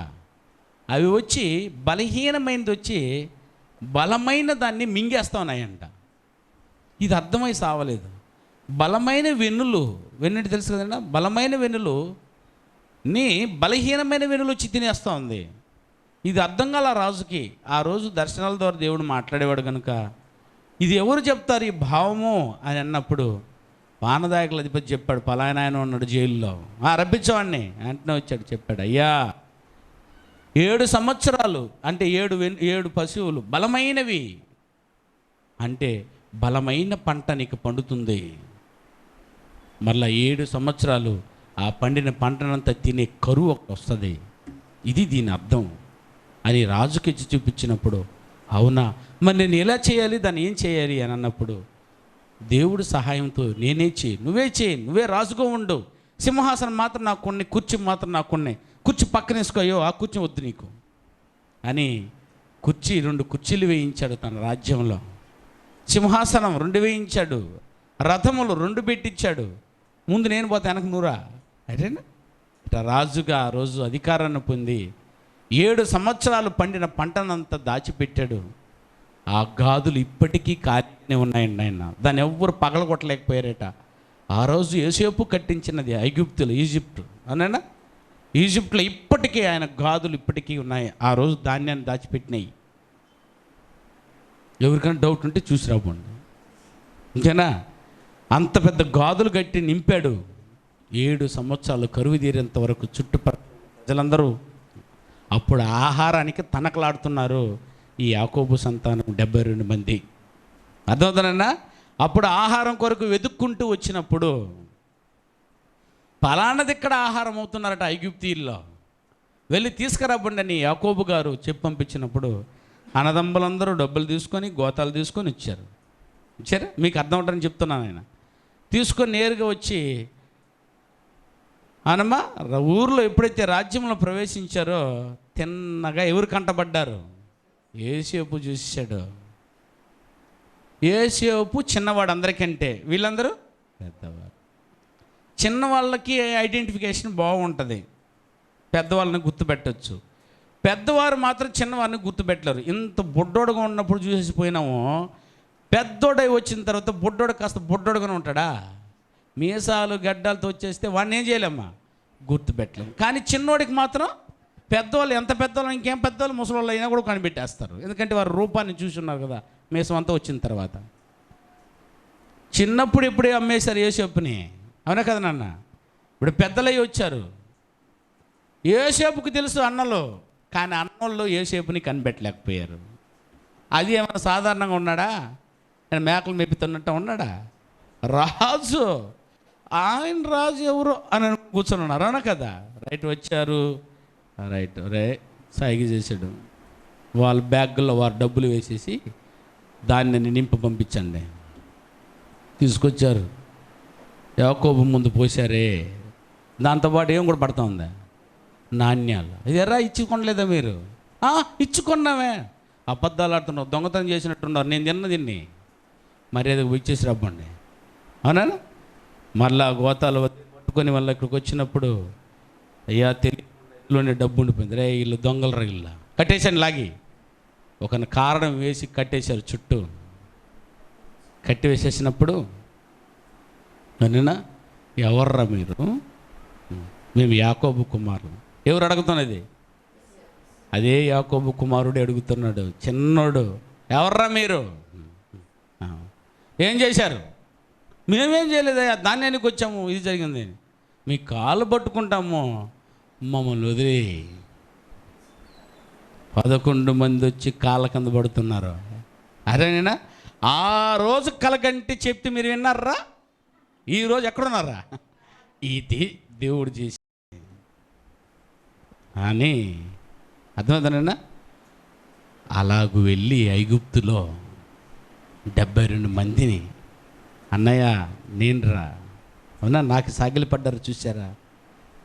అవి వచ్చి బలహీనమైనది వచ్చి బలమైన దాన్ని మింగేస్తా ఉన్నాయంట. ఇది అర్థమై సావలేదు. బలమైన వెన్నుటి తెలుసు కదండి, బలమైన వెన్నులు నీ బలహీనమైన వెన్నులు వచ్చి తినేస్తూ ఉంది. ఇది అర్థం కాల రాజుకి. ఆ రోజు దర్శనాల ద్వారా దేవుడు మాట్లాడేవాడు కనుక ఇది ఎవరు చెప్తారు ఈ భావము అని అన్నప్పుడు పానదాయకుల అధిపతి చెప్పాడు, పలానా ఆయన ఉన్నాడు జైల్లో, రప్పించేవాడిని. వెంటనే వచ్చాడు, చెప్పాడు, అయ్యా 7 సంవత్సరాలు అంటే 7 పశువులు బలమైనవి అంటే బలమైన పంట నీకు పండుతుంది. మళ్ళీ 7 సంవత్సరాలు ఆ పండిన పంటనంతా తినే కరువు వస్తుంది. ఇది దీని అర్థం అని రాజుకి ఇచ్చి చూపించినప్పుడు, అవునా మరి నేను ఎలా చేయాలి, దాన్ని ఏం చేయాలి అని అన్నప్పుడు దేవుడు సహాయంతో నేనే చేయి, నువ్వే రాజుగా ఉండు, సింహాసనం మాత్రం నాకు కొన్ని, కుర్చీ మాత్రం నాకు ఉన్నాయి, కుర్చీ పక్కన వేసుకోయో, ఆ కుర్చీ వద్దు నీకు అని 2 కుర్చీలు వేయించాడు తన రాజ్యంలో. సింహాసనం 2 వేయించాడు, రథములు 2 పెట్టించాడు. ముందు నేను పోతే వెనక నూరా అదేనా. ఇట్లా రాజుగా ఆ రోజు అధికారాన్ని పొంది 7 సంవత్సరాలు పండిన పంటనంతా దాచిపెట్టాడు. ఆ గాదులు ఇప్పటికీ ఖాళీనే ఉన్నాయండి ఆయన. దాన్ని ఎవ్వరు పగలగొట్టలేకపోయారట. ఆ రోజు యోసేపు కట్టించినది ఈజిప్టు అన్నా, ఈజిప్ట్లో ఇప్పటికీ ఆయన గాదులు ఇప్పటికీ ఉన్నాయి. ఆ రోజు ధాన్యాన్ని దాచిపెట్టినాయి. ఎవరికైనా డౌట్ ఉంటే చూసి రాబోండి. ఇంకేనా అంత పెద్ద గాదులు కట్టి నింపాడు. 7 సంవత్సరాలు కరువు తీరేంత వరకు చుట్టుపక్కల ప్రజలందరూ అప్పుడు ఆహారానికి తనకలాడుతున్నారు. ఈ యాకోబు సంతానం 72 మంది. అర్థమవుతానన్నా. అప్పుడు ఆహారం కొరకు వెతుక్కుంటూ వచ్చినప్పుడు పలానది ఇక్కడ ఆహారం అవుతున్నారట ఐగుప్తీల్లో, వెళ్ళి తీసుకురాబండి అని యాకోబు గారు చెప్పి పంపించినప్పుడు అన్నదమ్ములందరూ డబ్బులు తీసుకొని గోతాలు తీసుకొని ఇచ్చారా మీకు అర్థం అవుతారని చెప్తున్నాను. ఆయన తీసుకొని నేరుగా వచ్చి అనమ్మా ఊర్లో ఎప్పుడైతే రాజ్యంలో ప్రవేశించారో తిన్నగా ఎవరు కంటబడ్డారు? యోసేపు చూశాడు. యోసేపు చిన్నవాడు అందరికంటే, వీళ్ళందరూ పెద్దవారు. చిన్నవాళ్ళకి ఐడెంటిఫికేషన్ బాగుంటుంది, పెద్దవాళ్ళని గుర్తుపెట్టచ్చు. పెద్దవారు మాత్రం చిన్నవారిని గుర్తుపెట్టలేరు. ఇంత బుడ్డోడుగా ఉన్నప్పుడు చూసేసిపోయినాము, పెద్దోడై వచ్చిన తర్వాత బుడ్డోడు కాస్త బుడ్డోడుగానే ఉంటాడా? మీసాలు గడ్డాలతో వచ్చేస్తే వాడిని ఏం చేయలేమ్మా, గుర్తుపెట్టలేము. కానీ చిన్నోడికి మాత్రం పెద్దవాళ్ళు ఎంత పెద్దవాళ్ళు, ఇంకేం పెద్దవాళ్ళు ముసలి అయినా కూడా కనిపెట్టేస్తారు. ఎందుకంటే వారు రూపాన్ని చూసి ఉన్నారు కదా, మీసం అంతా వచ్చిన తర్వాత. చిన్నప్పుడు ఇప్పుడే అమ్మేశారు యోసేపుని, అవునా కదా నాన్న? ఇప్పుడు పెద్దలయ్యి వచ్చారు. యోసేపుకి తెలుసు అన్నలు, కానీ అన్నోళ్ళు యోసేపుని కనిపెట్టలేకపోయారు. అది ఏమైనా సాధారణంగా ఉన్నాడా? నేను మేకలు మెప్పుతున్నట్టు ఉన్నాడా? రాజు, ఆయన రాజు ఎవరు అని కూర్చొని ఉన్నారు, అవునా కదా? రైట్, వచ్చారు, రైట్ సైగ చేశాడు. వాళ్ళ బ్యాగుల్లో వారు డబ్బులు వేసేసి దాన్ని నింపి పంపించండి. తీసుకొచ్చారు, యాకోబు ముందు పోసారే. దాంతోపాటు ఏం కూడా పడుతూ ఉందా? నాణ్యాలు. ఇది ఎర్రా ఇచ్చుకోలేదా మీరు? ఇచ్చుకున్నామే. అబద్ధాలు ఆడుతున్నావు, దొంగతనం చేసినట్టున్నారు. నేను తిన్నదిన్ని మర్యాదకు ఇచ్చేసి రబ్బండి, అవునా? మళ్ళా గోతాలు పట్టుకొని మళ్ళీ ఇక్కడికి వచ్చినప్పుడు, అయ్యా తెలియలోనే డబ్బు ఉండిపోయింది రే, వీళ్ళు దొంగలు రైళ్ళ కట్టేశాను. లాగి ఒక కారణం వేసి కట్టేశారు, చుట్టూ కట్టి వేసేసినప్పుడు, అన్నా ఎవర్రా మీరు? మేము యాకోబు కుమారులు. ఎవరు అడుగుతున్నది? అదే యాకోబు కుమారుడు అడుగుతున్నాడు, చిన్నోడు. ఎవర్రా మీరు? ఏం చేశారు? మేమేం చేయలేదయ్యా, ధాన్యానికి వచ్చాము, ఇది జరిగింది. మీ కాళ్ళు పట్టుకుంటాము, మమ్మల్ని వదిలి. 11 మంది వచ్చి కాళ్ళ కింద పడుతున్నారు. అరేనా ఆ రోజు కలగంటి చెప్తే మీరు విన్నారా? ఈరోజు ఎక్కడున్నారా? ఇది దేవుడు చేసి అని అర్థమవుతానన్నా. అలాగూ వెళ్ళి ఐగుప్తులో 72 మందిని, అన్నయ్య నేనురా, అవునా, నాకు సాగిలి పడ్డారు చూసారా?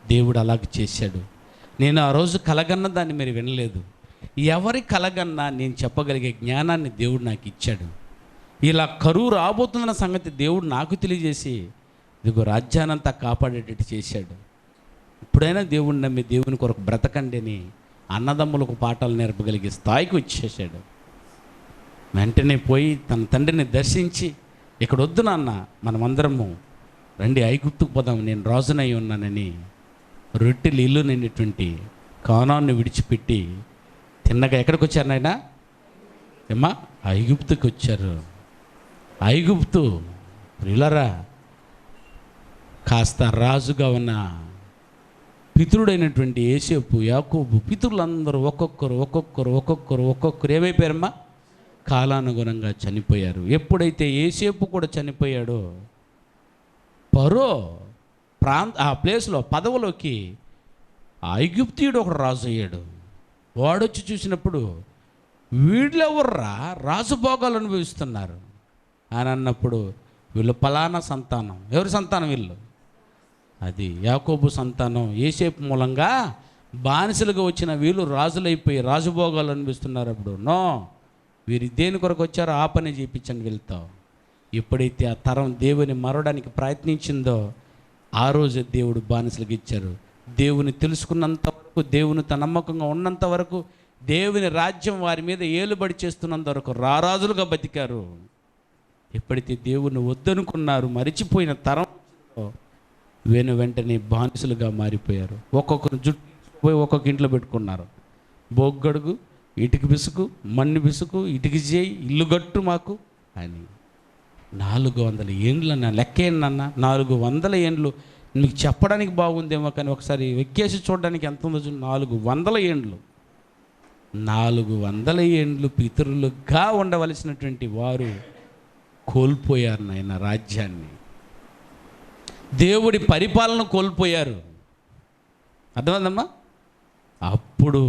దేవుడు అలాగ చేశాడు. నేను ఆ రోజు కలగన్న దాన్ని మీరు వినలేదు. ఎవరి కలగన్నా నేను చెప్పగలిగే జ్ఞానాన్ని దేవుడు నాకు ఇచ్చాడు. ఇలా కరువు రాబోతుందన్న సంగతి దేవుడు నాకు తెలియజేసి ఇదిగో రాజ్యానంతా కాపాడేటట్టు చేశాడు. ఇప్పుడైనా దేవుడిని నమ్మి దేవుని కొరకు బ్రతకండి అని అన్నదమ్ములకు పాఠాలు నేర్పగలిగే స్థాయికి వచ్చేసాడు. వెంటనే పోయి తన తండ్రిని దర్శించి, ఇక్కడ వద్దు నాన్న, మనమందరము రండి ఐగుప్తుకు పోదాం, నేను రాజునై ఉన్నానని రొట్టెలు ఇల్లు నిండినటువంటి కానాన్ని విడిచిపెట్టి తిన్నగా ఎక్కడికి వచ్చారు నాయన? ఏమ్మా, ఐగుప్తుకి వచ్చారు. ఐగుప్తు ప్రియులారా, కాస్త రాజుగా ఉన్న పితరుడైనటువంటి యోసేపు, యాకోబు పితరులందరూ ఒక్కొక్కరు ఏమైపోయారమ్మా? కాలానుగుణంగా చనిపోయారు. ఎప్పుడైతే యోసేపు కూడా చనిపోయాడో, ఫరో ఆ ప్లేస్లో పదవిలోకి ఐగుప్తీయుడు ఒకడు రాజు అయ్యాడు. వాడొచ్చి చూసినప్పుడు వీళ్ళెవర్రా రాజభోగాలు అనుభవిస్తున్నారు అని అన్నప్పుడు, వీళ్ళు ఫలానా సంతానం. ఎవరి సంతానం వీళ్ళు? అది యాకోబు సంతానం. యోసేపు మూలంగా బానిసలుగా వచ్చిన వీళ్ళు రాజులైపోయి రాజభోగాలు అనిపిస్తున్నారు. అప్పుడు నో, వీరు దేని కొరకు వచ్చారో ఆ పని చేయించండి వెళ్తావు. ఎప్పుడైతే ఆ తరం దేవుని మరవడానికి ప్రయత్నించిందో ఆ రోజు దేవుడు బానిసలకు ఇచ్చారు. దేవుని తెలుసుకున్నంత వరకు, దేవునితో నమ్మకంగా ఉన్నంత వరకు, దేవుని రాజ్యం వారి మీద ఏలుబడి చేస్తున్నంత వరకు రారాజులుగా బతికారు. ఎప్పుడైతే దేవుని వద్దనుకున్నారు, మరిచిపోయిన తరం వెంటనే బానిసలుగా మారిపోయారు. ఒక్కొక్కరు జుట్టు పోయి ఒక్కొక్క ఇంట్లో పెట్టుకున్నారు. బొగ్గడుగు, ఇటుక బిసుకు, మన్ను బిసుకు, ఇటుక చేయి, ఇల్లు గట్టు మాకు అని. 400 ఏండ్లు అన్న లెక్కేనన్నా, 400 ఏండ్లు. మీకు చెప్పడానికి బాగుందేమో కానీ ఒకసారి వెక్కేసి చూడడానికి ఎంత ఉందో 400 ఏండ్లు. 400 ఏండ్లు పితరులుగా ఉండవలసినటువంటి వారు కోల్పోయారు నాయన రాజ్యాన్ని. దేవుడి పరిపాలన కోల్పోయారు. అర్థమైందమ్మా? అప్పుడు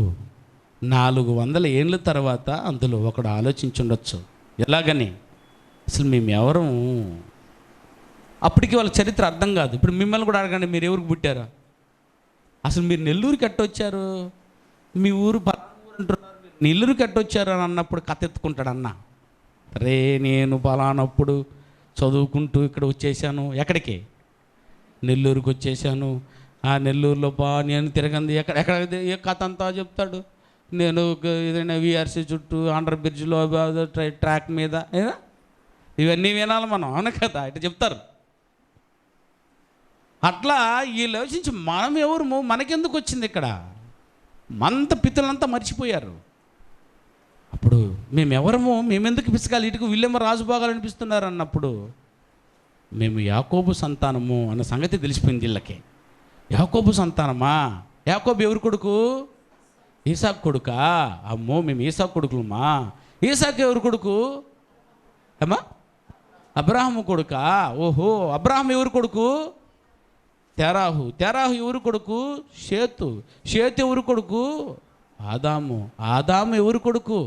400 ఏండ్ల తర్వాత అందులో ఒకడు ఆలోచించుండొచ్చు, ఎలాగని, అసలు మేము ఎవరు? అప్పటికి వాళ్ళ చరిత్ర అర్థం కాదు. ఇప్పుడు మిమ్మల్ని కూడా అడగండి, మీరు ఎవరికి పుట్టారా? అసలు మీరు నెల్లూరుకి ఎట్టొచ్చారు? మీ ఊరు అంటున్నారు, నెల్లూరుకి ఎట్టొచ్చారు అని అన్నప్పుడు కథ ఎత్తుకుంటాడు అన్న. రే, నేను పలానప్పుడు చదువుకుంటూ ఇక్కడ వచ్చేసాను. ఎక్కడికి? నెల్లూరుకి వచ్చేసాను. ఆ నెల్లూరులో నేను తిరగంది ఎక్కడ ఏ కథ అంతా చెప్తాడు. నేను ఏదైనా విఆర్సీ చుట్టూ, ఆంధ్ర బ్రిడ్జ్లో, ట్రాక్ మీద, ఇవన్నీ వినాలి మనం, అవును కదా? ఇట్లా చెప్తారు. అట్లా వీళ్ళు ఆలోచించి మనం ఎవరు, మనకెందుకు వచ్చింది ఇక్కడ? మంత పితలంతా మర్చిపోయారు. అప్పుడు మేమెవరము, మేమెందుకు పిసకాలి ఇటుకు, వీళ్ళేమో రాజుభోగాలు అనిపిస్తున్నారు అన్నప్పుడు, మేము యాకోబు సంతానము అన్న సంగతి తెలిసిపోయింది వీళ్ళకి. యాకోబు సంతానమా, యాకోబు ఎవరి కొడుకు? ఈసాకు కొడుకా? అమ్మో, మేము ఈసాకు కొడుకులమ్మా. ఈసాకు ఎవరి కొడుకు అమ్మా? అబ్రాహాము కొడుకా? ఓహో, అబ్రాహాం ఎవరి కొడుకు? తెరాహు. తెరాహు ఎవరి కొడుకు? షేతు. షేతు ఎవరి కొడుకు? ఆదాము. ఆదాము ఎవరి కొడుకు?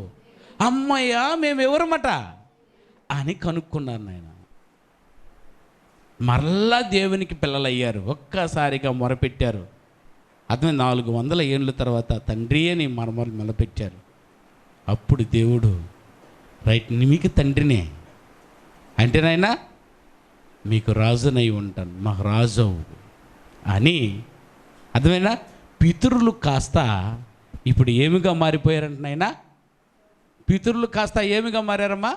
అమ్మయ్య, మేము ఎవరమట అని కనుక్కున్నారు నాయన. మరలా దేవునికి పిల్లలయ్యారు, ఒక్కసారిగా మొరపెట్టారు. అతను 400 ఏళ్ళ తర్వాత తండ్రి అని మొరపెట్టారు. అప్పుడు దేవుడు రైట్, మీకు తండ్రినే అంటే నాయనా మీకు రాజునై ఉంటాను, మాకు రాజు అని. అర్థమైనా? పితరులు కాస్త ఇప్పుడు ఏమిగా మారిపోయారంట నాయనా? పితరులు కాస్త ఏమిగా మారారమ్మా?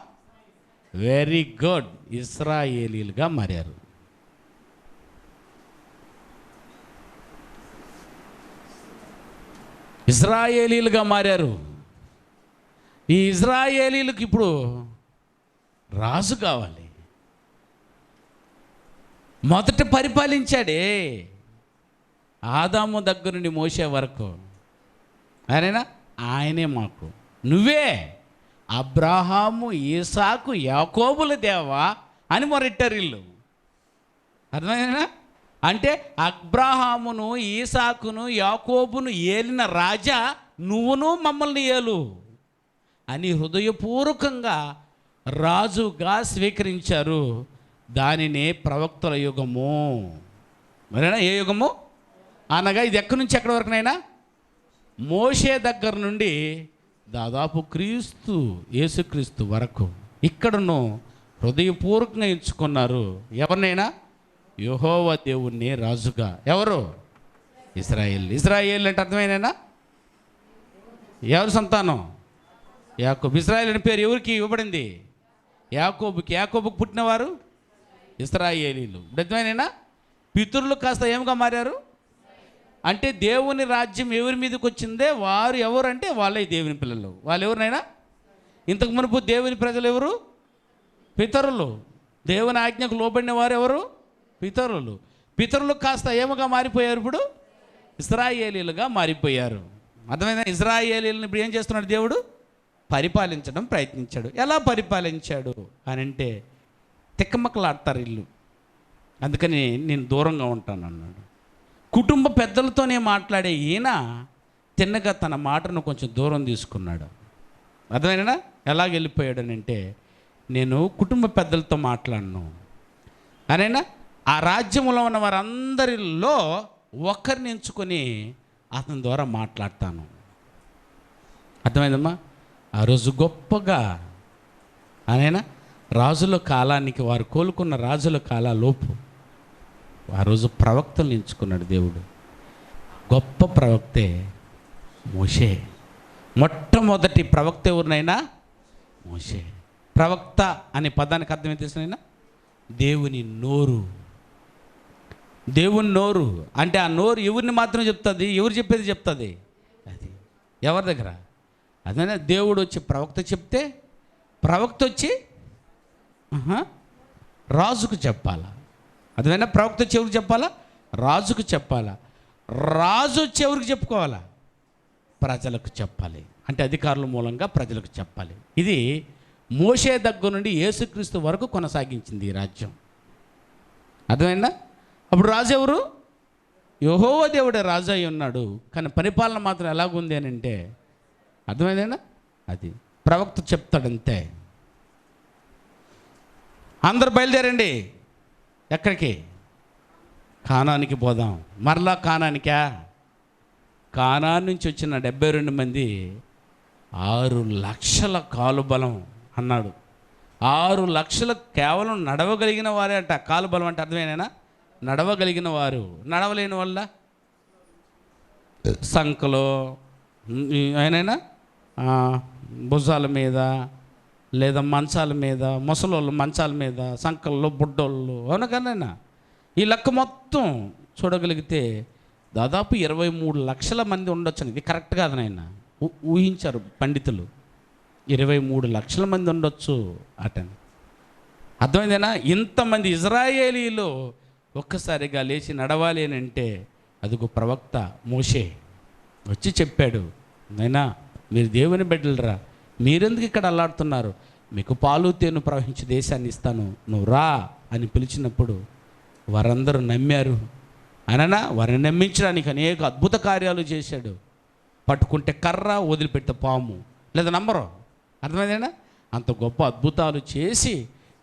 వెరీ గుడ్, ఇశ్రాయేలీలుగా మారారు. ఇశ్రాయేలీలుగా మారారు. ఈ ఇశ్రాయేలీలకు ఇప్పుడు రాజు కావాలి. మొదట పరిపాలించాడే ఆదాము దగ్గర నుండి మోసే వరకు. ఆయనేనా? ఆయనే మాకు. నువ్వే అబ్రాహాము, ఈసాకు, యాకోబుల దేవా అని మొరెట్టారు వీళ్ళు. అర్థమైనా? అంటే అబ్రాహామును, ఈసాకును, యాకోబును ఏలిన రాజా నువ్వును మమ్మల్ని ఏలు అని హృదయపూర్వకంగా రాజుగా స్వీకరించారు. దానినే ప్రవక్తల యుగము. మరేనా ఏ యుగము అనగా ఇది ఎక్కడి నుంచి ఎక్కడి వరకునైనా? మోషే దగ్గర నుండి దాదాపు క్రీస్తు, యేసుక్రీస్తు వరకు ఇక్కడను హృదయపూర్వకంగా ఎంచుకున్నారు. ఎవరినైనా? యెహోవా దేవుణ్ణి రాజుగా. ఎవరు? ఇశ్రాయేల్. ఇశ్రాయేల్ అంటే అర్థమైనా? ఎవరి సంతానం? యాకోబు. ఇశ్రాయేల్ అనే పేరు ఎవరికి ఇవ్వబడింది? యాకోబుకి. యాకోబుకి పుట్టినవారు ఇశ్రాయేలీలు. అర్థమైనా? పితరులు కాస్త ఏమిగా మారారు అంటే దేవుని రాజ్యం ఎవరి మీదకి వచ్చిందే వారు ఎవరంటే వాళ్ళే దేవుని పిల్లలు. వాళ్ళు ఎవరినైనా? ఇంతకు మునుపు దేవుని ప్రజలు ఎవరు? పితరులు. దేవుని ఆజ్ఞకు లోబడిన వారు ఎవరు? పితరులు. పితరులు కాస్త ఏమగా మారిపోయారు? ఇప్పుడు ఇశ్రాయేలీలుగా మారిపోయారు. అర్థమైనా? ఇశ్రాయేలీలను ఇప్పుడు ఏం చేస్తున్నాడు దేవుడు? పరిపాలించడం ప్రయత్నించాడు. ఎలా పరిపాలించాడు అని అంటే తిక్కమక్కలాడతారు ఇల్లు, అందుకని నేను దూరంగా ఉంటాను అన్నాడు. కుటుంబ పెద్దలతోనే మాట్లాడే ఈయన తిన్నగా తన మాటను కొంచెం దూరం తీసుకున్నాడు. అర్థమైనా? ఎలాగ వెళ్ళిపోయాడనంటే నేను కుటుంబ పెద్దలతో మాట్లాడను అనైనా ఆ రాజ్యంలో ఉన్న వారందరిలో ఒక్కరిని ఎంచుకొని అతని ద్వారా మాట్లాడతాను. అర్థమైందమ్మా? ఆ రోజు గొప్పగా అనైనా రాజుల కాలానికి, వారు కోలుకున్న రాజుల కాలాలోపు ఆ రోజు ప్రవక్తలు ఎంచుకున్నాడు దేవుడు. గొప్ప ప్రవక్తే మోషే. మొట్టమొదటి ప్రవక్త ఎవరినైనా? మోషే. ప్రవక్త అనే పదానికి అర్థం ఏం తెలిసినైనా? దేవుని నోరు. దేవుని నోరు అంటే ఆ నోరు ఎవరిని మాత్రం చెప్తుంది? ఎవరు చెప్పేది చెప్తుంది? అది ఎవరి దగ్గర? అదే దేవుడు వచ్చి ప్రవక్త చెప్తే ప్రవక్త వచ్చి రాజుకు చెప్పాలా. అదేనా? ప్రవక్త వచ్చి ఎవరికి చెప్పాలా? రాజుకు చెప్పాలా. రాజు వచ్చి ఎవరికి చెప్పుకోవాలా? ప్రజలకు చెప్పాలి. అంటే అధికారుల మూలంగా ప్రజలకు చెప్పాలి. ఇది మోషే దగ్గర నుండి యేసుక్రీస్తు వరకు కొనసాగించింది ఈ రాజ్యం. అర్థమైందా? అప్పుడు రాజు ఎవరు? యెహోవా దేవుడే రాజు అయి ఉన్నాడు. కానీ పరిపాలన మాత్రం ఎలాగుంది అని అంటే అర్థమైందేనా? అది ప్రవక్త చెప్తాడంతే. అందరు బయలుదేరండి. ఎక్కడికి? కానానికి పోదాం. మరలా కానానికా? కానాన్ నుంచి వచ్చిన 72 మంది 6 లక్షల కాలుబలం అన్నాడు. 6 లక్షల కేవలం నడవగలిగిన వారే అంట. కాలుబలం అంటే అర్థమేనా? నడవగలిగిన వారు. నడవలేని వల్ల సంకలో ఆయనైనా భుజాల మీద లేదా మంచాల మీద, ముసలోళ్ళు మంచాల మీద, సంకల్లో బుడ్డోళ్ళు, అవునా కన్నా ఈ లెక్క మొత్తం చూడగలిగితే దాదాపు 23 లక్షల మంది ఉండొచ్చు. ఇది కరెక్ట్ కాదు నాయన, ఊహించారు పండితులు. 23 లక్షల మంది ఉండొచ్చు అటని. అర్థమైందేనా? ఇంతమంది ఇజ్రాయేలీలు ఒక్కసారిగా లేచి నడవాలి అని అంటే అదిగో ప్రవక్త మోషే వచ్చి చెప్పాడు, నైనా మీరు దేవుని బిడ్డలరా, మీరెందుకు ఇక్కడ అల్లాడుతున్నారు? మీకు పాలు తేనె ప్రవహించే దేశాన్ని ఇస్తాను, నువ్వు రా అని పిలిచినప్పుడు వారందరూ నమ్మారు. అననా వారిని నమ్మించడానికి అనేక అద్భుత కార్యాలు చేశాడు. పట్టుకుంటే కర్ర, వదిలిపెడితే పాము, లేదా నమ్మరు. అర్థమైందేనా? అంత గొప్ప అద్భుతాలు చేసి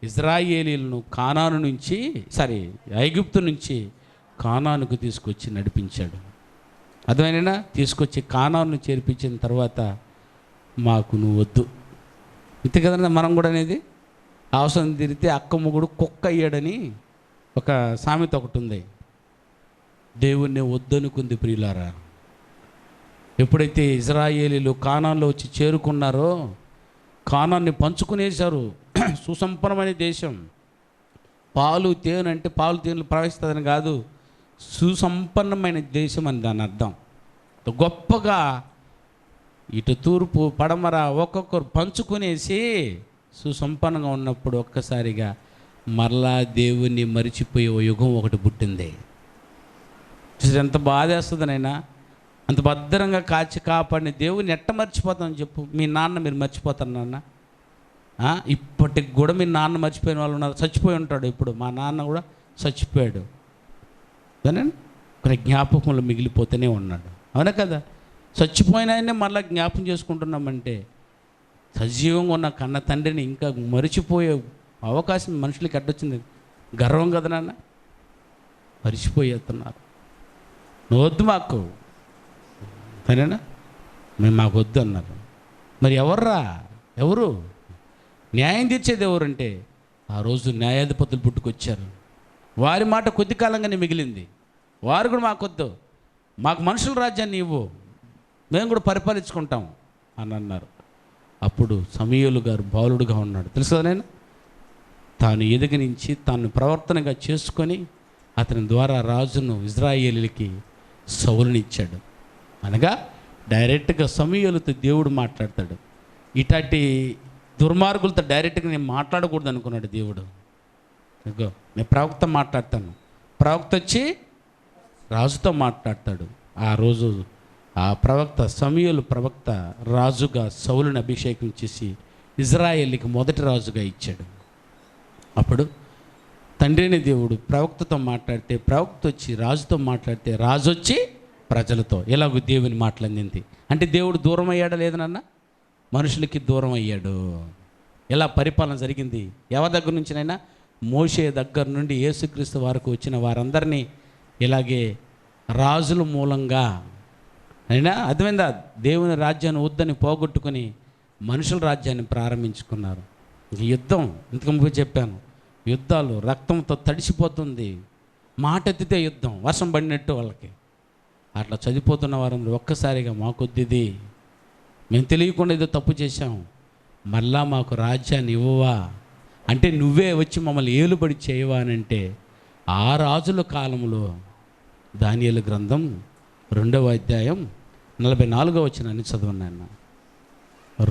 ఇజ్రాయేలీలను కానాను నుంచి ఐగుప్తు నుంచి కానానుకు తీసుకొచ్చి నడిపించాడు. అర్థమైనా? తీసుకొచ్చి కానాను చేర్పించిన తర్వాత మాకు నువ్వు వద్దు, ఇంతే కదండి మనం కూడా అనేది. అవసరం తీరితే అక్క మొగుడు కుక్క అయ్యాడని ఒక సామెత ఒకటి ఉంది. దేవుణ్ణి వద్దనుకుంది ప్రియులారా. ఎప్పుడైతే ఇజ్రాయేలీలు కానాన్లో వచ్చి చేరుకున్నారో కానాన్ని పంచుకునేశారు. సుసంపన్నమైన దేశం. పాలు తేనె అంటే పాలు తేనెలు ప్రవహిస్తుందని కాదు, సుసంపన్నమైన దేశం అని దాని అర్థం. గొప్పగా ఇటు తూర్పు పడమర ఒక్కొక్కరు పంచుకునేసి సుసంపన్నంగా ఉన్నప్పుడు ఒక్కసారిగా మరలా దేవుణ్ణి మరిచిపోయే ఓ యుగం ఒకటి పుట్టింది. ఎంత బాధేస్తుందనైనా, అంత భద్రంగా కాచి కాపాడిన దేవుని ఎట్ట మర్చిపోతామని చెప్పు. మీ నాన్న మీరు మర్చిపోతారు నాన్న? ఇప్పటికి కూడా మీ నాన్న మర్చిపోయిన వాళ్ళు ఉన్నారు. చచ్చిపోయి ఉంటాడు. ఇప్పుడు మా నాన్న కూడా చచ్చిపోయాడు, కానీ కొన్ని జ్ఞాపకంలో మిగిలిపోతూనే ఉన్నాడు. అవునా కదా? చచ్చిపోయినాయనే మళ్ళీ జ్ఞాపకం చేసుకుంటున్నామంటే సజీవంగా ఉన్న కన్న తండ్రిని ఇంకా మరిచిపోయే అవకాశం మనుషులకి అడ్డొచ్చింది. గర్వం కదా నాన్న, మరిచిపోయేస్తున్నారు. నువ్వు వద్దు మాకు, సరేనా? మేము మాకు వద్దు అన్నారు. మరి ఎవరు న్యాయం తీర్చేది ఎవరంటే ఆ రోజు న్యాయాధిపతులు పుట్టుకొచ్చారు. వారి మాట కొద్ది కాలంగానే మిగిలింది. వారు కూడా మాకొద్దు, మాకు మనుషుల రాజ్యాన్ని ఇవ్వు, మేము కూడా పరిపాలించుకుంటాం అని అన్నారు. అప్పుడు సమూయేలు గారు బాలుడుగా ఉన్నాడు, తెలుసు కదా నేను. తాను ఎదిగనించి తాను ప్రవర్తనగా చేసుకొని అతని ద్వారా రాజును ఇజ్రాయేలీలకి సౌలునిచ్చాడు. అనగా డైరెక్ట్గా సమూయేలుతో దేవుడు మాట్లాడతాడు. ఇట్లాంటి దుర్మార్గులతో డైరెక్ట్గా నేను మాట్లాడకూడదు అనుకున్నాడు దేవుడు. ఇగో నేను ప్రవక్త మాట్లాడతాను, ప్రవక్త వచ్చి రాజుతో మాట్లాడతాడు. ఆ రోజు ఆ ప్రవక్త సమూయేలు ప్రవక్త రాజుగా సౌలుని అభిషేకం చేసి ఇజ్రాయేలీకి మొదటి రాజుగా ఇచ్చాడు. అప్పుడు తండ్రిని దేవుడు ప్రవక్తతో మాట్లాడితే ప్రవక్త వచ్చి రాజుతో మాట్లాడితే రాజు వచ్చి ప్రజలతో ఎలాగో దేవుని మాట్లాడింది. అంటే దేవుడు దూరం అయ్యాడా లేదనన్నా? మనుషులకి దూరం అయ్యాడు. ఎలా పరిపాలన జరిగింది? ఎవరి దగ్గర నుంచినైనా? మోషే దగ్గర నుండి యేసుక్రీస్తు వరకు వచ్చిన వారందరినీ ఇలాగే రాజుల మూలంగా అయినా అర్థమైందా? దేవుని రాజ్యాన్ని వద్దని పోగొట్టుకొని మనుషుల రాజ్యాన్ని ప్రారంభించుకున్నారు. యుద్ధం ఇంతకు ముందు చెప్పాను, యుద్ధాలు రక్తంతో తడిసిపోతుంది. మాట ఎత్తితే యుద్ధం, వర్షం పడినట్టు వాళ్ళకి. అట్లా చదిపోతున్న వారంలో ఒక్కసారిగా మాకొద్దిది, మేము తెలియకుండా ఏదో తప్పు చేశాం, మళ్ళా మాకు రాజ్యాన్ని ఇవ్వవా అంటే నువ్వే వచ్చి మమ్మల్ని ఏలుబడి చేయవా అని అంటే ఆ రాజుల కాలంలో దానియేలు గ్రంథం 2వ అధ్యాయం 44వ వచనాన్ని చదవన్నాను.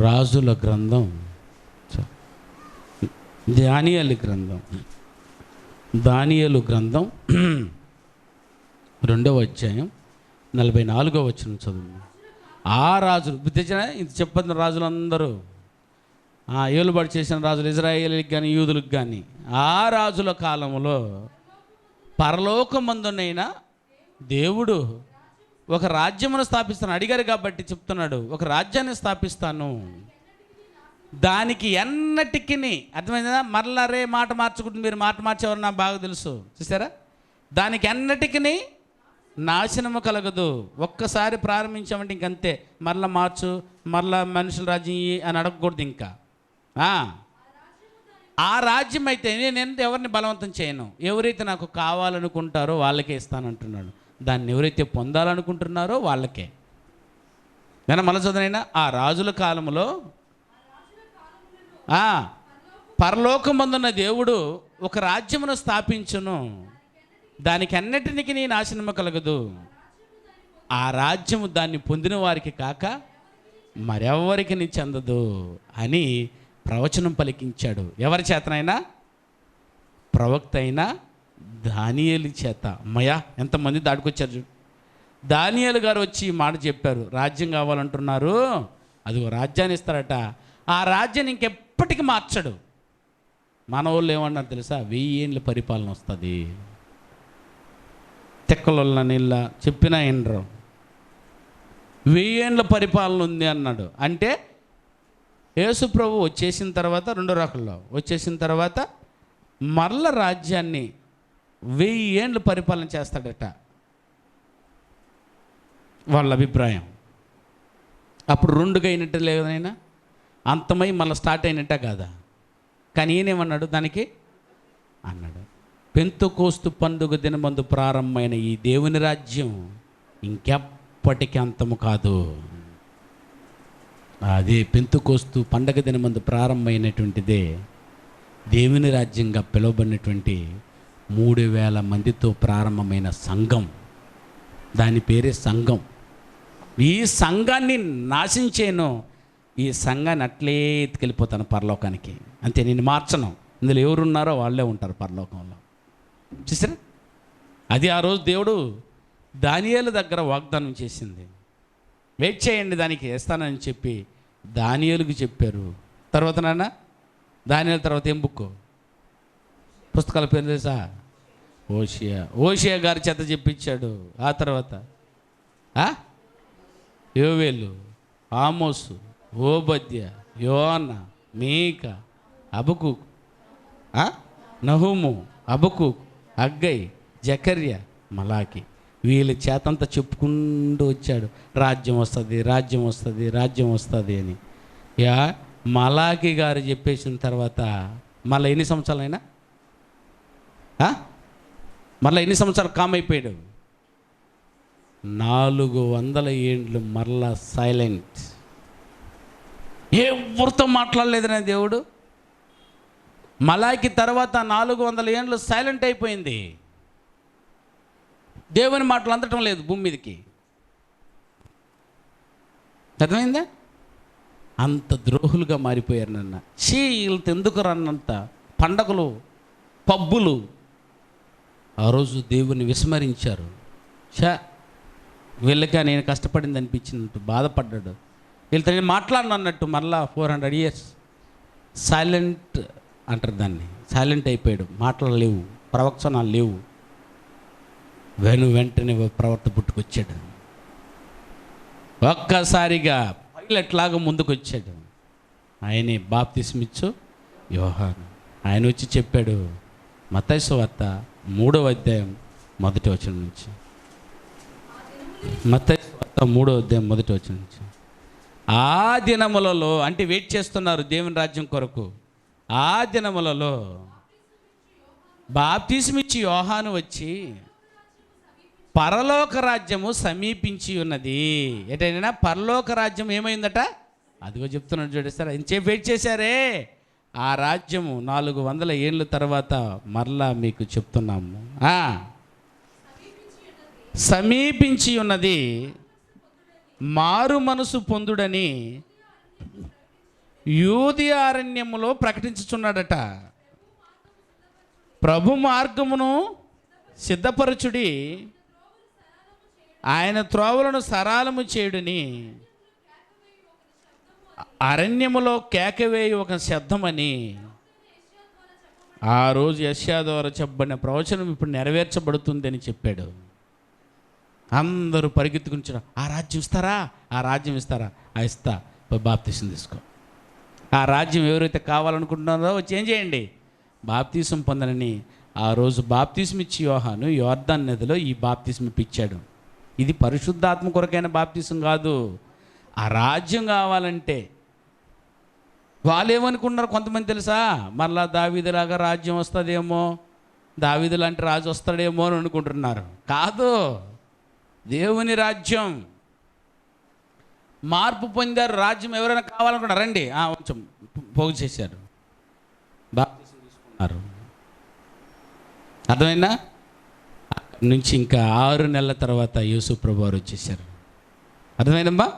రాజుల గ్రంథం దానియేలు గ్రంథం 2వ అధ్యాయం 44వ వచనం చదువు. ఆ రాజులు బుద్ధించిన ఇది చెప్పిన రాజులందరూ ఏలుబడి చేసిన రాజులు ఇజ్రాయేలీకి కానీ యూదులకు కానీ ఆ రాజుల కాలంలో పరలోకమందునైనా దేవుడు ఒక రాజ్యమును స్థాపిస్తాను అడిగారు కాబట్టి చెప్తున్నాడు. ఒక రాజ్యాన్ని స్థాపిస్తాను, దానికి ఎన్నటికి అర్థమైందా? మరలా రే మాట మార్చుకుంటుంది. మీరు మాట మార్చేవారు నాకు బాగా తెలుసు, చూసారా? దానికి ఎన్నటికి నాశనము కలగదు. ఒక్కసారి ప్రారంభించామంటే ఇంకంతే, మరలా మార్చు, మరలా మనుషుల రాజ్యం అని అడగకూడదు. ఇంకా ఆ రాజ్యం అయితే నేను ఎవరిని బలవంతం చేయను. ఎవరైతే నాకు కావాలనుకుంటారో వాళ్ళకే ఇస్తానంటున్నాడు. దాన్ని ఎవరైతే పొందాలనుకుంటున్నారో వాళ్ళకే. నేను మళ్ళీ చదువునైనా ఆ రాజుల కాలంలో పరలోకమందున్న దేవుడు ఒక రాజ్యమును స్థాపించును, దానికి అన్నిటికీ నాశనము కలగదు. ఆ రాజ్యము దాన్ని పొందిన వారికి కాక మరెవరికి చెందదు అని ప్రవచనం పలికించాడు. ఎవరి చేతనైనా? ప్రవక్త అయినా దానియేలు చేత. అమ్మయ్యా ఎంతమంది దాటుకొచ్చారు. దానియేలు గారు వచ్చి ఈ మాట చెప్పారు, రాజ్యం కావాలంటున్నారు, అదిగో రాజ్యాన్ని ఇస్తారట, ఆ రాజ్యాన్ని ఇంకెప్పటికీ మార్చడు. మన వాళ్ళు ఏమన్నారు తెలుసా, 1000 ఏళ్ళ పరిపాలన వస్తుంది. తెక్కల నీళ్ళ చెప్పినా ఏండ్రు, 1000 ఏళ్ళ పరిపాలన ఉంది అన్నాడు. అంటే యేసు ప్రభు వచ్చేసిన తర్వాత 2 రకాల్లో వచ్చేసిన తర్వాత మరల రాజ్యాన్ని 1000 ఏళ్ళు పరిపాలన చేస్తాడట వాళ్ళ అభిప్రాయం. అప్పుడు 2గా అయినట్టు లేదైనా అంతమై మళ్ళీ స్టార్ట్ అయినట్ట కాదా? కానీ ఈయనేమన్నాడు దానికి అన్నాడు, పెంతెకోస్తు పండుగ దినమందు ప్రారంభమైన ఈ దేవుని రాజ్యం ఇంకెప్పటికీ అంతము కాదు. అదే పెంతెకోస్తు పండగ దినమందు ప్రారంభమైనటువంటిదే దేవుని రాజ్యంగా పిలువబడినటువంటి 3000 మందితో ప్రారంభమైన సంఘం. దాని పేరే సంఘం. ఈ సంఘాన్ని నాశించేను, ఈ సంఘాన్ని అట్లే ఎత్తుకెళ్ళిపోతాను పరలోకానికి. అంతే, నేను మార్చను. ఇందులో ఎవరున్నారో వాళ్ళే ఉంటారు పరలోకంలో. చూసారా, అది ఆ రోజు దేవుడు దానియేలు దగ్గర వాగ్దానం చేసింది. వెయిట్ చేయండి, దానికి వేస్తానని చెప్పి దానియేలుకు చెప్పారు. తర్వాత నాన్న దానియేలు తర్వాత ఏం బుక్ పుస్తకాల పేరు తెలుసా? ఓషియా గారి చేత చెప్పించాడు. ఆ తర్వాత యోవేలు, ఆమోసు, ఓబద్య, యోనా, మీకా, హబక్కూకు, నహూము, హబక్కూకు, హగ్గై, జకర్యా, మలాకి. వీళ్ళ చేతంతా చెప్పుకుంటూ వచ్చాడు, రాజ్యం వస్తుంది, రాజ్యం వస్తుంది, రాజ్యం వస్తుంది అని. మలాకి గారు చెప్పేసిన తర్వాత మళ్ళీ ఎన్ని సంవత్సరాలైనా మళ్ళీ ఎన్ని సంవత్సరాలు కామైపోయాడు? 400 ఏండ్లు మరలా సైలెంట్. ఎవరితో మాట్లాడలేదనే దేవుడు. మలాకి తర్వాత 400 ఏండ్లు సైలెంట్ అయిపోయింది. దేవుని మాటలు అందటం లేదు భూమి మీదకి. అర్థమైందా? అంత ద్రోహులుగా మారిపోయారు. నన్న వీళ్ళతో ఎందుకు రన్నంత పండగలు, పబ్బులు. ఆ రోజు దేవుని విస్మరించారు. వీళ్ళగా నేను కష్టపడింది అనిపించినట్టు బాధపడ్డాడు. వీళ్ళతో నేను మాట్లాడను అన్నట్టు మళ్ళా 400 years సైలెంట్ అంటారు దాన్ని. సైలెంట్ అయిపోయాడు, మాటలు లేవు, ప్రవచనాలు లేవు. వెంటనే ప్రవర్త పుట్టుకొచ్చాడు. ఒక్కసారిగా పైలట్ లాగా ముందుకు వచ్చాడు. ఆయనే బాప్తిస్మిచ్చు యోహాను. ఆయన వచ్చి చెప్పాడు, మత్తయి సువార్త 3వ అధ్యాయం 1వ వచనం నుంచి. మత్తయి సువార్త 3వ అధ్యాయం 1వ వచనం నుంచి. ఆ దినములలో, అంటే వెయిట్ చేస్తున్నారు దేవుని రాజ్యం కొరకు. ఆ దినములలో బాప్తిస్మిచ్చి యోహాను వచ్చి పరలోక రాజ్యము సమీపించి ఉన్నది. ఎటైనా పరలోక రాజ్యం ఏమైందట? అదిగో చెప్తున్నాడు చూడేస్తారా, ఇంచేపు వెయిట్ చేశారే. ఆ రాజ్యము 400 ఏళ్ళ తర్వాత మరలా మీకు చెప్తున్నాము, సమీపించి ఉన్నది, మారు మనసు పొందుడని యూదయ అరణ్యములో ప్రకటించుచున్నాడట. ప్రభు మార్గమును సిద్ధపరచుడి, ఆయన త్రోవలను సరళము చేయుడని అరణ్యములో కేకవేయి ఒక శబ్దమని ఆ రోజు యెషయా ద్వారా చెప్పబడిన ప్రవచనం ఇప్పుడు నెరవేర్చబడుతుందని చెప్పాడు. అందరూ పరిగెత్తుకుని, ఆ రాజ్యం ఇస్తారా, ఆ రాజ్యం ఇస్తారా? ఇస్తా, బాప్తీసం తీసుకో. ఆ రాజ్యం ఎవరైతే కావాలనుకుంటున్నారో వచ్చి ఏం చేయండి, బాప్తీసం పొందనని ఆ రోజు బాప్తీసం ఇచ్చి యోహాను యోర్దాను నదిలో ఈ బాప్తీసం ఇప్పించాడు. ఇది పరిశుద్ధాత్మ కొరకైన బాప్తీసం కాదు. ఆ రాజ్యం కావాలంటే వాళ్ళు ఏమనుకున్నారు కొంతమంది తెలుసా, మరలా దావీదులాగా రాజ్యం వస్తుందేమో, దావీదు లాంటి రాజు వస్తాడేమో అని అనుకుంటున్నారు. కాదు, దేవుని రాజ్యం. మార్పు పొందారు, రాజ్యం ఎవరైనా కావాలనుకున్నారు, రండి కొంచెం పోగు చేశారు, బాప్తీసం తీసుకున్నారు. అర్థమైందా? అక్కడి నుంచి ఇంకా 6 నెలల తర్వాత యేసు ప్రభువారు వచ్చేసారు. అర్థమైందమ్మా?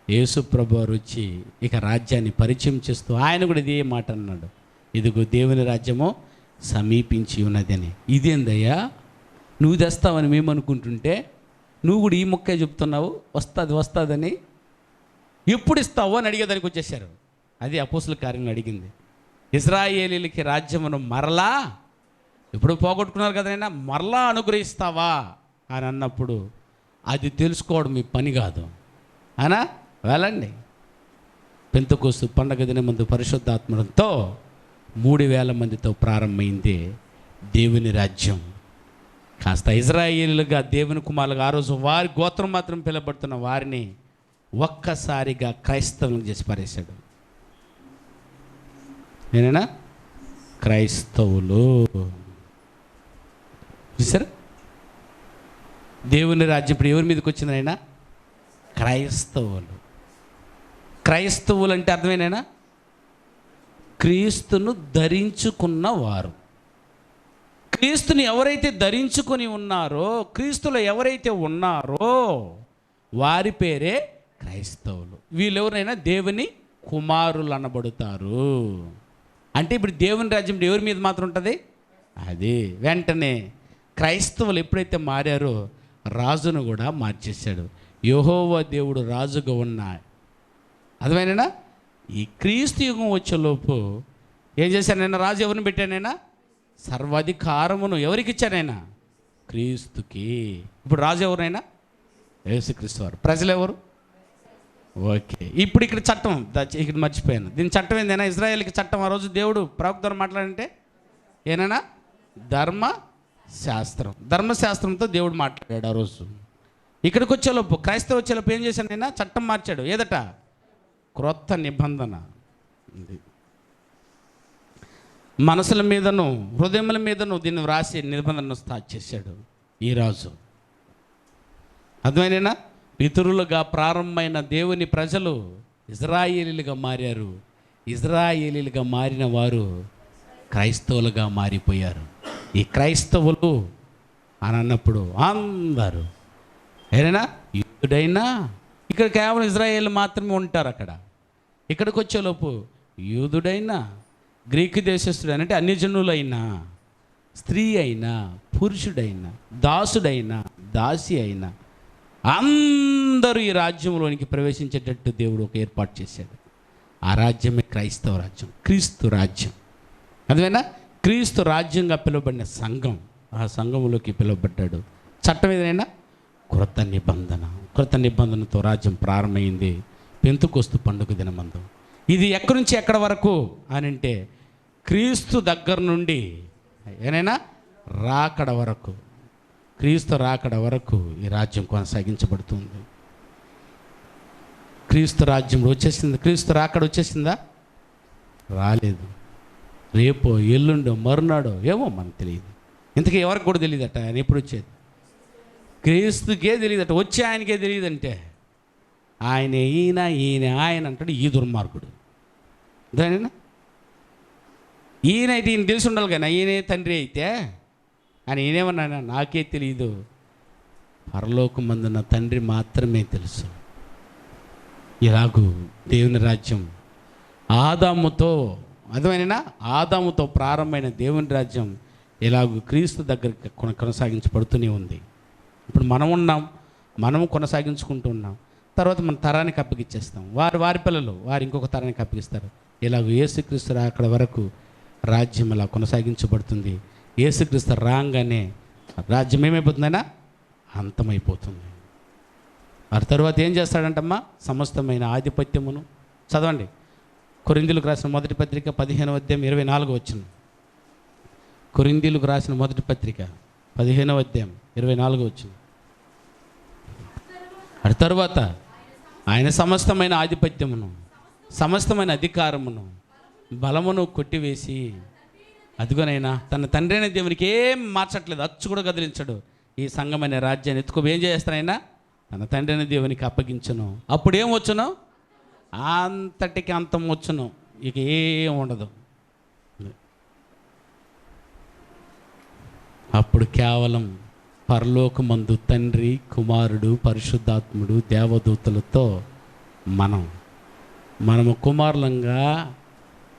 యేసు ప్రభువారు వచ్చి ఇక రాజ్యాన్ని పరిచయం చేస్తూ ఆయన కూడా ఇదే మాట అన్నాడు, ఇదిగో దేవుని రాజ్యము సమీపించి ఉన్నదని. ఇదేందయ్యా నువ్వు తెస్తావని మేము అనుకుంటుంటే నువ్వు కూడా ఈ ముక్కే చెప్తున్నావు, వస్తుందని. ఎప్పుడు ఇస్తావు అని అడిగేదానికి వచ్చేసారు. అది అపోస్తుల కార్యంలో అడిగింది. ఇశ్రాయేలీలకి రాజ్యమును మరలా ఇప్పుడు పోగొట్టుకున్నారు కదైనా మరలా అనుగ్రహిస్తావా అని అన్నప్పుడు అది తెలుసుకోవడం మీ పని కాదు. అనా వెళ్ళండి. పెంతెకోస్తు పండగ దినమందు పరిశుద్ధాత్మతో 3,000 మందితో ప్రారంభమైంది దేవుని రాజ్యం. కాస్త ఇశ్రాయేలీలుగా దేవుని కుమారులుగా ఆ రోజు వారి గోత్రం మాత్రం పిలబడుతున్న వారిని ఒక్కసారిగా క్రైస్తవులను చేసి పారేశాడు. నేనేనా క్రైస్తవులు చూసారు. దేవుని రాజ్యం ఇప్పుడు ఎవరి మీదకి వచ్చిందనైనా క్రైస్తవులు. క్రైస్తవులు అంటే అర్థమేనైనా క్రీస్తును ధరించుకున్న వారు. క్రీస్తుని ఎవరైతే ధరించుకొని ఉన్నారో, క్రీస్తులో ఎవరైతే ఉన్నారో వారి పేరే క్రైస్తవులు. వీళ్ళెవరైనా దేవుని కుమారులు అనబడతారు. అంటే ఇప్పుడు దేవుని రాజ్యం ఎవరి మీద మాత్రం ఉంటుంది? అది వెంటనే క్రైస్తవులు ఎప్పుడైతే మారారో రాజును కూడా మార్చేశాడు. యెహోవా దేవుడు రాజుగా ఉన్న అర్థమైనా ఈ క్రీస్తు యుగం వచ్చేలోపు ఏం చేశానైనా రాజు ఎవరిని పెట్టానైనా సర్వాధికారమును ఎవరికి ఇచ్చానైనా క్రీస్తుకి. ఇప్పుడు రాజు ఎవరైనా యేసుక్రీస్తు వారు. ప్రజలు ఎవరు? ఓకే. ఇప్పుడు ఇక్కడ చట్టం ఇక్కడ మర్చిపోయాను. దీని చట్టం ఏందైనా ఇజ్రాయేల్కి చట్టం ఆ రోజు దేవుడు ప్రవక్త ద్వారా మాట్లాడంటే ఏనైనా ధర్మశాస్త్రం. ధర్మశాస్త్రంతో దేవుడు మాట్లాడాడు ఆ రోజు. ఇక్కడికి వచ్చేలోపు క్రైస్తవ వచ్చేలోపు ఏం చేశానైనా చట్టం మార్చాడు. ఏదట? క్రొత్త నిబంధన. మనసుల మీదను హృదయముల మీదను దీన్ని వ్రాసి నిబంధనను స్టార్ట్ చేశాడు ఈ రాజు. అర్థమైనా పితరులుగా ప్రారంభమైన దేవుని ప్రజలు ఇజ్రాయేలీలుగా మారారు. ఇజ్రాయేలీలుగా మారిన వారు క్రైస్తవులుగా మారిపోయారు. ఈ క్రైస్తవులు అని అన్నప్పుడు అందరూ ఏదైనా యూదుడైనా ఇక్కడ కేవలం ఇజ్రాయేల్ మాత్రమే ఉంటారు. అక్కడ ఇక్కడికి వచ్చేలోపు యూదుడైనా గ్రీకు దేశస్థుడైనా అంటే అన్ని జనులైనా, స్త్రీ అయినా, పురుషుడైనా, దాసుడైనా, దాసి అయినా అందరూ ఈ రాజ్యంలోనికి ప్రవేశించేటట్టు దేవుడు ఒక ఏర్పాటు చేశాడు. ఆ రాజ్యమే క్రైస్తవ రాజ్యం, క్రీస్తు రాజ్యం. అదేనా క్రీస్తు రాజ్యంగా పిలువబడిన సంఘం. ఆ సంఘంలోకి పిలువబడ్డాడు. చట్టం ఏదైనా క్రొత్త నిబంధన. క్రొత్త నిబంధనతో రాజ్యం ప్రారంభమైంది పెంతెకోస్తు పండుగ దినమందు. ఇది ఎక్కడి నుంచి ఎక్కడి వరకు అని అంటే క్రీస్తు దగ్గర నుండి ఏనైనా రాకడ వరకు, క్రీస్తు రాకడ వరకు ఈ రాజ్యం కొనసాగించబడుతుంది. క్రీస్తు రాజ్యం వచ్చేసింది. క్రీస్తు రాకడ వచ్చేసిందా? రాలేదు. రేపో ఎల్లుండో మరునాడో ఏమో మనకు తెలియదు. ఇంతకీ ఎవరికి కూడా తెలియదట ఆయన ఎప్పుడు వచ్చేది. క్రీస్తుకే తెలియదట. వచ్చే ఆయనకే తెలియదంటే ఆయన ఈయన ఈయన ఆయన అంటాడు ఈ దుర్మార్గుడు. దానినా ఈయన అయితే ఈయన తెలిసి ఉండాలి కానీ ఈయనే తండ్రి అయితే అని ఈయనేమన్నా నాకే తెలియదు, పరలోకమందున్న తండ్రి మాత్రమే తెలుసు. ఇలాగూ దేవుని రాజ్యం ఆదాముతో అర్థమైనా ఆదాముతో ప్రారంభమైన దేవుని రాజ్యం ఇలాగూ క్రీస్తు దగ్గరికి కొనసాగించబడుతూనే ఉంది. ఇప్పుడు మనం ఉన్నాం, మనము కొనసాగించుకుంటూ ఉన్నాం. తర్వాత మన తరానికి అప్పగిచ్చేస్తాం. వారి పిల్లలు వారు ఇంకొక తరానికి అప్పగిస్తారు. ఇలాగ యేసుక్రీస్తు అక్కడ వరకు రాజ్యం ఇలా కొనసాగించబడుతుంది. యేసుక్రీస్తు రాగానే రాజ్యం ఏమైపోతుందైనా అంతమైపోతుంది. ఆ తర్వాత ఏం చేస్తాడంటమ్మా? సమస్తమైన ఆధిపత్యమును చదవండి. కొరింథీయులకు రాసిన మొదటి పత్రిక 15వ అధ్యాయం 24వ వచనం. కొరింథీయులకు రాసిన మొదటి పత్రిక 15వ అధ్యాయం 24వ వచనం. ఆ తర్వాత ఆయన సమస్తమైన ఆధిపత్యమును, సమస్తమైన అధికారమును, బలమును కొట్టివేసి అదిగోనైనా తన తండ్రి అయిన దేవునికి ఏం మార్చట్లేదు, అచ్చు కూడా కదిలించడు. ఈ సంఘమైన రాజ్యాన్ని ఎత్తుకు ఏం చేస్తానైనా తన తండ్రి అయిన దేవునికి అప్పగించను. అప్పుడు ఏం వచ్చును? అంతటికి అంతం వచ్చును, ఇక ఏం ఉండదు. అప్పుడు కేవలం పరలోకమందు తండ్రి, కుమారుడు, పరిశుద్ధాత్ముడు, దేవదూతలతో మనము కుమారులంగా,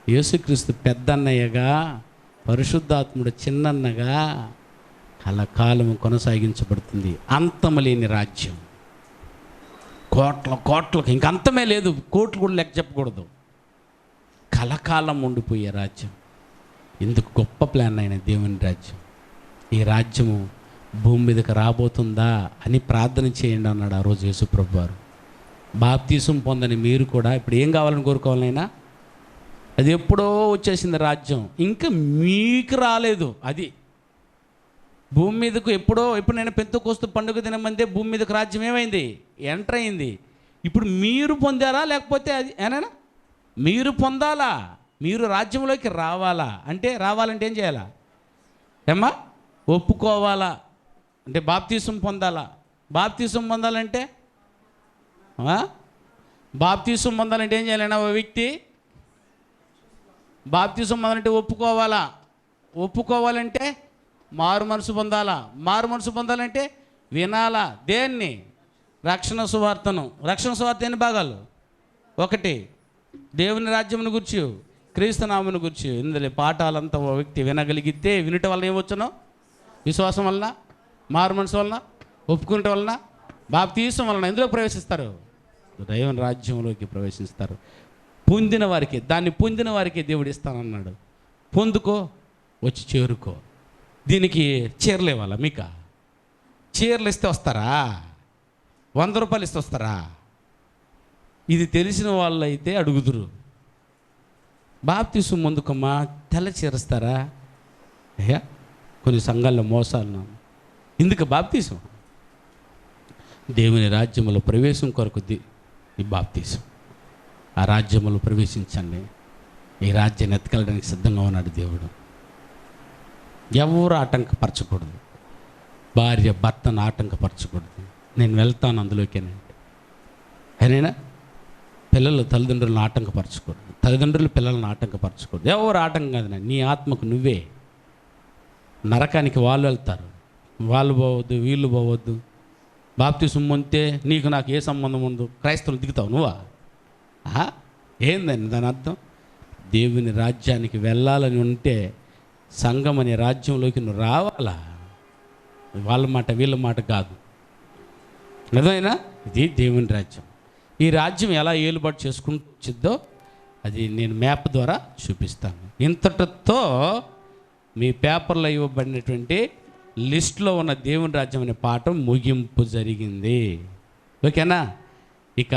యేసుక్రీస్తు పెద్దన్నయ్యగా, పరిశుద్ధాత్ముడు చిన్నన్నగా, కలకాలం కొనసాగించబడుతుంది. అంతము లేని రాజ్యం, కోట్లకు ఇంక అంతమే లేదు, కోట్లు కూడా లెక్క చెప్పకూడదు. కలకాలం ఉండిపోయే రాజ్యం. ఇందుకు గొప్ప ప్లాన్ అయిన దేవుని రాజ్యం. ఈ రాజ్యము భూమి మీదకి రాబోతుందా అని ప్రార్థన చేయండి అన్నాడు ఆ రోజు యేసుప్రభు వారు. బాప్తీసం పొందని మీరు కూడా ఇప్పుడు ఏం కావాలని కోరుకోవాలైనా, అది ఎప్పుడో వచ్చేసింది రాజ్యం, ఇంకా మీకు రాలేదు. అది భూమి మీదకు ఇప్పుడు నేను పెంతెకోస్తు పండుగ దినమందే భూమి మీదకు రాజ్యం ఏమైంది, ఎంటర్ అయింది. ఇప్పుడు మీరు పొందారా లేకపోతే అది ఏనా మీరు పొందాలా, మీరు రాజ్యంలోకి రావాలా. అంటే రావాలంటే ఏం చేయాలా ఏమ్మా, ఒప్పుకోవాలా, అంటే బాప్తీసం పొందాలా. బాప్తీసం పొందాలంటే ఏం చేయాలన్నా ఓ వ్యక్తి బాప్తీసం పొందాలంటే ఒప్పుకోవాలా. ఒప్పుకోవాలంటే మారు మనసు పొందాలా. మారు మనసు పొందాలంటే వినాలా. దేన్ని? రక్షణ సువార్తను. రక్షణ సువార్త ఎన్ని భాగాలు? ఒకటి, దేవుని రాజ్యమును గురించి, క్రీస్తు నామమును గురించి. ఇందులో పాఠాలంతా ఓ వ్యక్తి వినగలిగితే వినటం వల్ల ఏమొచ్చునో, విశ్వాసం వలన, మారు మనసు వలన, ఒప్పుకునటం వలన, బాప్తీసం వలన ఎందులో ప్రవేశిస్తారు? దేవుని రాజ్యంలోకి ప్రవేశిస్తారు. పొందిన వారికి, దాన్ని పొందిన వారికి దేవుడు ఇస్తానన్నాడు. పొందుకో, వచ్చి చేరుకో. దీనికి చీరలు ఇవ్వాలా? మీకు చీరలు ఇస్తే వస్తారా? 100 రూపాయలు ఇస్తే వస్తారా? ఇది తెలిసిన వాళ్ళు అయితే అడుగుదురు, బాప్తీసం ముందుకమ్మా తెల్ల చీరస్తారా? అయ్యా కొన్ని సంఘాల్లో మోసాలు. ఇందుకు బాప్తీసం దేవుని రాజ్యంలో ప్రవేశం కొరకు ఈ బాప్తీసం. ఆ రాజ్యంలో ప్రవేశించండి. ఈ రాజ్యాన్ని ఎత్తుకెళ్ళడానికి సిద్ధంగా ఉన్నాడు దేవుడు. ఎవరు ఆటంకపరచకూడదు. భార్య భర్తను ఆటంకపరచకూడదు. నేను వెళ్తాను అందులోకేనండి. అయినా పిల్లలు తల్లిదండ్రులను ఆటంకపరచకూడదు. తల్లిదండ్రులు పిల్లలను ఆటంకపరచకూడదు. ఎవరు ఆటంకం కాదు. నీ ఆత్మకు నువ్వే. నరకానికి వాళ్ళు వెళ్తారు, వాళ్ళు పోవద్దు, వీళ్ళు పోవద్దు. బాప్తీసం పొందితే నీకు నాకు ఏ సంబంధం ఉందో? క్రైస్తవులు దిగుతావు నువ్వా? ఏందండి దాని అర్థం? దేవుని రాజ్యానికి వెళ్ళాలని ఉంటే సంఘం అనే రాజ్యంలోకి నువ్వు రావాలా. వాళ్ళ మాట వీళ్ళ మాట కాదు. అర్థమైనా? ఇది దేవుని రాజ్యం. ఈ రాజ్యం ఎలా ఏలుబాటు చేసుకుంటుందో అది నేను మ్యాప్ ద్వారా చూపిస్తాను. ఇంతటితో మీ పేపర్లో ఇవ్వబడినటువంటి లిస్టులో ఉన్న దేవుని రాజ్యం అనే పాఠం ముగింపు జరిగింది. ఓకేనా? ఇక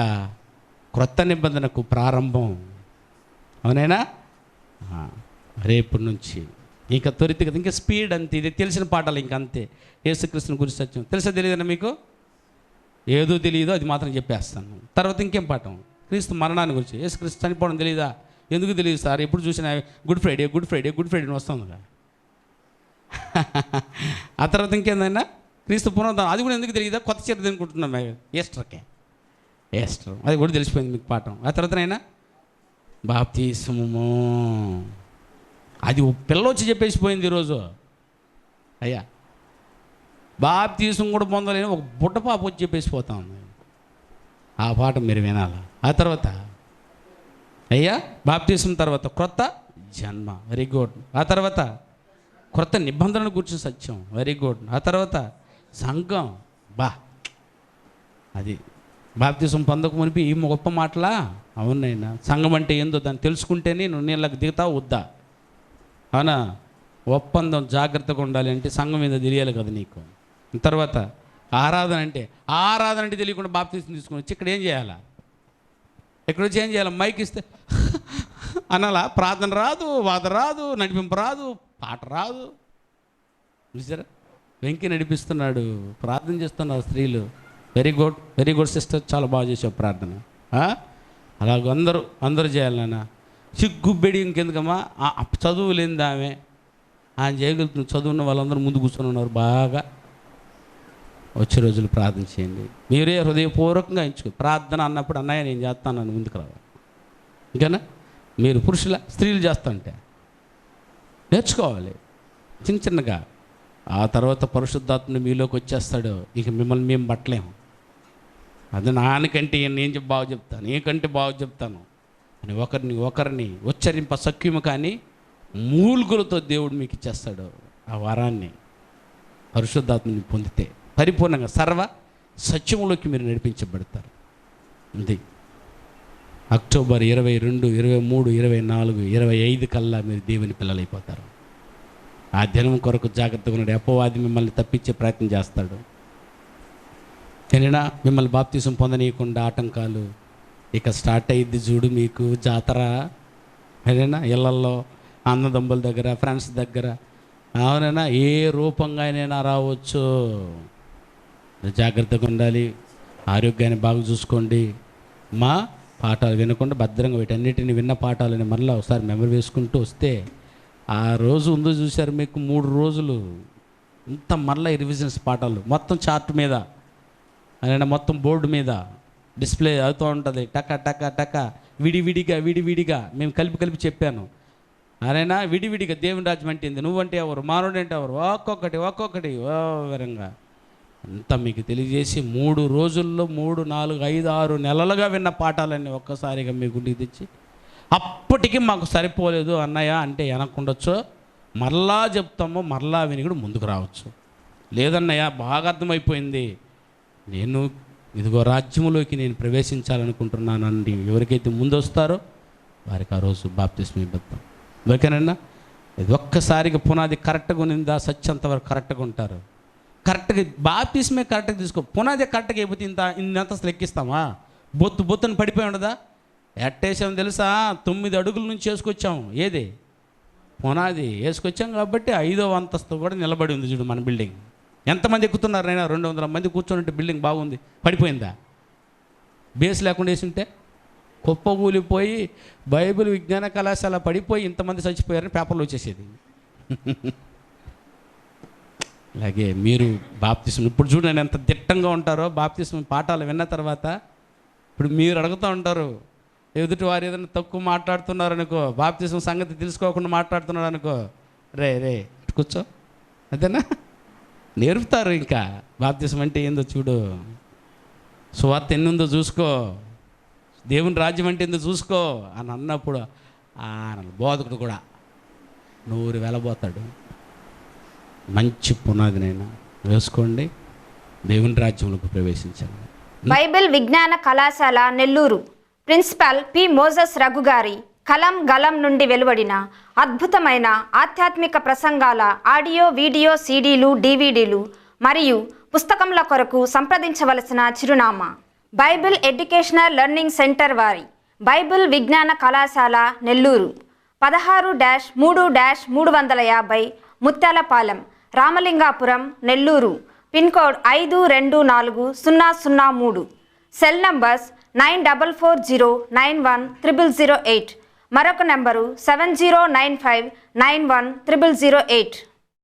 క్రొత్త నిబంధనకు ప్రారంభం. అవునైనా? రేపు నుంచి ఇంకా త్వరితగతిన, ఇంకా స్పీడ్ అంతే. ఇది తెలిసిన పాఠాలు ఇంక అంతే. యేసుక్రీస్తుని గురించి సత్యం తెలుసా తెలియదన్నా మీకు? ఏదో తెలియదో అది మాత్రం చెప్పేస్తాను. తర్వాత ఇంకేం పాఠం? క్రీస్తు మరణాన్ని గురించి. యేసుక్రీస్తు చనిపోవడం తెలియదా? ఎందుకు తెలియదు సార్? ఎప్పుడు చూసినా గుడ్ ఫ్రైడే వస్తుందిగా. ఆ తర్వాత ఇంకేందైనా క్రీస్తు పునరుద్ధానం, అది కూడా ఎందుకు తెలియదా? కొత్త చీర తినుకుంటున్నాం ఈస్టర్ అది కూడా తెలిసిపోయింది మీకు పాఠం. ఆ తర్వాతనైనా బాప్తీసము, అది పిల్ల వచ్చి చెప్పేసిపోయింది ఈరోజు. అయ్యా బాప్తీసం కూడా పొందలేని ఒక బుడ్డ పాప వచ్చి చెప్పేసిపోతా ఉంది. ఆ పాఠం మీరు వినాలా. ఆ తర్వాత అయ్యా బాప్తీసం తర్వాత క్రొత్త జన్మ, వెరీ గుడ్. ఆ తర్వాత క్రొత్త నిబంధనను గురించి సత్యం, వెరీ గుడ్. ఆ తర్వాత సంఘం, అది బాప్తీసం పొందక మునిపి ఈ గొప్ప మాటలా? అవునైనా. సంఘం అంటే ఏందో దాన్ని తెలుసుకుంటేనే నువ్వు నీళ్ళకి దిగుతావు వద్దా? అవునా? ఒప్పందం జాగ్రత్తగా ఉండాలి అంటే సంఘం మీద తెలియాలి కదా నీకు. తర్వాత ఆరాధన అంటే తెలియకుండా బాప్తీసం తీసుకుని వచ్చి ఇక్కడ ఏం చేయాలా? ఇక్కడ వచ్చి ఏం చేయాలి? మైక్ ఇస్తే అనాలా? ప్రార్థన రాదు, వాద రాదు, నడిపింపు రాదు, పాట రాదు. చూసారా? వెంకి నడిపిస్తున్నాడు, ప్రార్థన చేస్తున్నారు స్త్రీలు. వెరీ గుడ్ సిస్టర్, చాలా బాగా చేసావు ప్రార్థన. అలాగ అందరూ చేయాలి నాన్న. సిగ్గుబెడి ఇంకెందుకమ్మా? చదువు లేనిది ఆమె చేయగలుగుతుంది. చదువున్న వాళ్ళందరూ ముందు కూర్చొని ఉన్నారు. బాగా వచ్చే రోజులు ప్రార్థన చేయండి. మీరే హృదయపూర్వకంగా ఎంచుకో. ప్రార్థన అన్నప్పుడు అన్నయ్య నేను చేస్తానని ముందుకు రావాలి. ఇంకేనా? మీరు స్త్రీలు చేస్తుంటే నేర్చుకోవాలి చిన్నగా. ఆ తర్వాత పరిశుద్ధాత్మ మీలోకి వచ్చేస్తాడు. ఇక మిమ్మల్ని మేము పట్టలేము. అది నాన్నకంటే నేను బాగా చెప్తాను, నీకంటే బాగా చెప్తాను అని ఒకరిని ఉచ్చరింప సఖ్యము కానీ మూలుగులతో దేవుడు మీకు ఇచ్చేస్తాడు ఆ వరాన్ని. పరిశుద్ధాత్మని పొందితే పరిపూర్ణంగా సర్వ సత్యములోకి మీరు నడిపించబడతారు. ఇది అక్టోబర్ 22, 23, 24, 25 కల్లా మీరు దేవుని పిల్లలైపోతారు. ఆ దినం కొరకు జాగ్రత్తగా ఉన్నాడు. అపవాది మిమ్మల్ని తప్పించే ప్రయత్నం చేస్తాడు. అయినా మిమ్మల్ని బాప్తిసం పొందనీయకుండా ఆటంకాలు ఇక స్టార్ట్ అయ్యిద్ది చూడు మీకు జాతర. అయినా ఇళ్ళల్లో అన్నదమ్ముల దగ్గర, ఫ్రెండ్స్ దగ్గర, అవునైనా ఏ రూపంగా అయినా రావచ్చు. జాగ్రత్తగా ఉండాలి. ఆరోగ్యాన్ని బాగా చూసుకోండి. మా పాఠాలు వినకుండా భద్రంగా వీటన్నిటిని విన్న పాఠాలని మళ్ళీ ఒకసారి మెమరీ వేసుకుంటూ వస్తే ఆ రోజు ఉందో చూశారు మీకు 3 రోజులు ఇంత మళ్ళీ రివిజన్స్ పాఠాలు మొత్తం చార్ట్ మీద అయినా మొత్తం బోర్డు మీద డిస్ప్లే అవుతూ ఉంటుంది. టక టక టక విడివిడిగా మేము కలిపి చెప్పాను. అయినా విడివిడిగా దేవుని రాజ్యం అంటే ఏంది, నువ్వంటే ఎవరు, మానవుడు అంటే ఎవరు, ఒక్కొక్కటి వివరంగా అంతా మీకు తెలియజేసి 3 రోజుల్లో 3, 4, 5, 6 నెలలుగా విన్న పాఠాలన్నీ ఒక్కసారిగా మీ గుండెకి తెచ్చి అప్పటికి మాకు సరిపోలేదు అన్నయ్య అంటే వెనక్కుండొచ్చు, మరలా చెప్తాము, మరలా విని కూడా ముందుకు రావచ్చు. లేదన్నయ్య బాగా అర్థమైపోయింది, నేను ఇదిగో రాజ్యములోకి నేను ప్రవేశించాలనుకుంటున్నానండి, ఎవరికైతే ముందు వస్తారో వారికి ఆ రోజు బాప్తిస్మం ఇద్దాం. ఓకేనన్నా? ఇది ఒక్కసారిగా పునాది కరెక్ట్గా ఉన్నిందా, సత్యంత వరకు కరెక్ట్గా ఉంటారు. కరెక్ట్గా బాప్తిస్మే కరెక్ట్గా తీసుకో. పునాది కరెక్ట్గా అయిపోతే ఇంత అసలు ఎక్కిస్తామా? బొత్తుని పడిపోయి ఉండదా? ఎట్టేసాం తెలుసా? 9 అడుగుల నుంచి వేసుకొచ్చాము. ఏది పునాది వేసుకొచ్చాం కాబట్టి 5వ అంతస్తు కూడా నిలబడి ఉంది చూడు మన బిల్డింగ్. ఎంతమంది ఎక్కుతున్నారు? అయినా 200 మంది కూర్చొని బిల్డింగ్ బాగుంది, పడిపోయిందా? బేస్ లేకుండా వేసి ఉంటే కుప్ప కూలిపోయి బైబిల్ విజ్ఞాన కళాశాల పడిపోయి ఇంతమంది చచ్చిపోయారని పేపర్లు వచ్చేసేది. అలాగే మీరు బాప్తిస్మం ఇప్పుడు చూడండి ఎంత దిట్టంగా ఉంటారో. బాప్తిస్మం పాఠాలు విన్న తర్వాత ఇప్పుడు మీరు అడుగుతూ ఉంటారు, ఎదుటి వారు ఏదైనా తక్కువ మాట్లాడుతున్నారు అనుకో, బాప్తిస్మం సంగతి తెలుసుకోకుండా మాట్లాడుతున్నాడు అనుకో, రే కూర్చో, అదేనా నేర్పుతారు. ఇంకా బాప్తిస్మం అంటే ఏందో చూడు, సువార్త ఎన్ని ఉందో చూసుకో, దేవుని రాజ్యం అంటే ఏందో చూసుకో అని అన్నప్పుడు బోధకుడు కూడా నూరు వెళ్ళబోతాడు. మంచి పునాదినైనా వేసుకోండి, దేవుని రాజ్యంలోకి ప్రవేశించండి. బైబిల్ విజ్ఞాన కళాశాల నెల్లూరు ప్రిన్సిపాల్ పి. మోజస్ రఘు గారి కలం గలం నుండి వెలువడిన అద్భుతమైన ఆధ్యాత్మిక ప్రసంగాల ఆడియో, వీడియో సీడీలు, డివిడీలు మరియు పుస్తకముల కొరకు సంప్రదించవలసిన చిరునామా బైబిల్ ఎడ్యుకేషనల్ లెర్నింగ్ సెంటర్ వారి బైబిల్ విజ్ఞాన కళాశాల Nellore 16-3-350 Muthyalapalem, Ramalingapuram, Nellore. Pin code 524003. Cell numbers 9440910008. మరొక నంబరు 7095910008.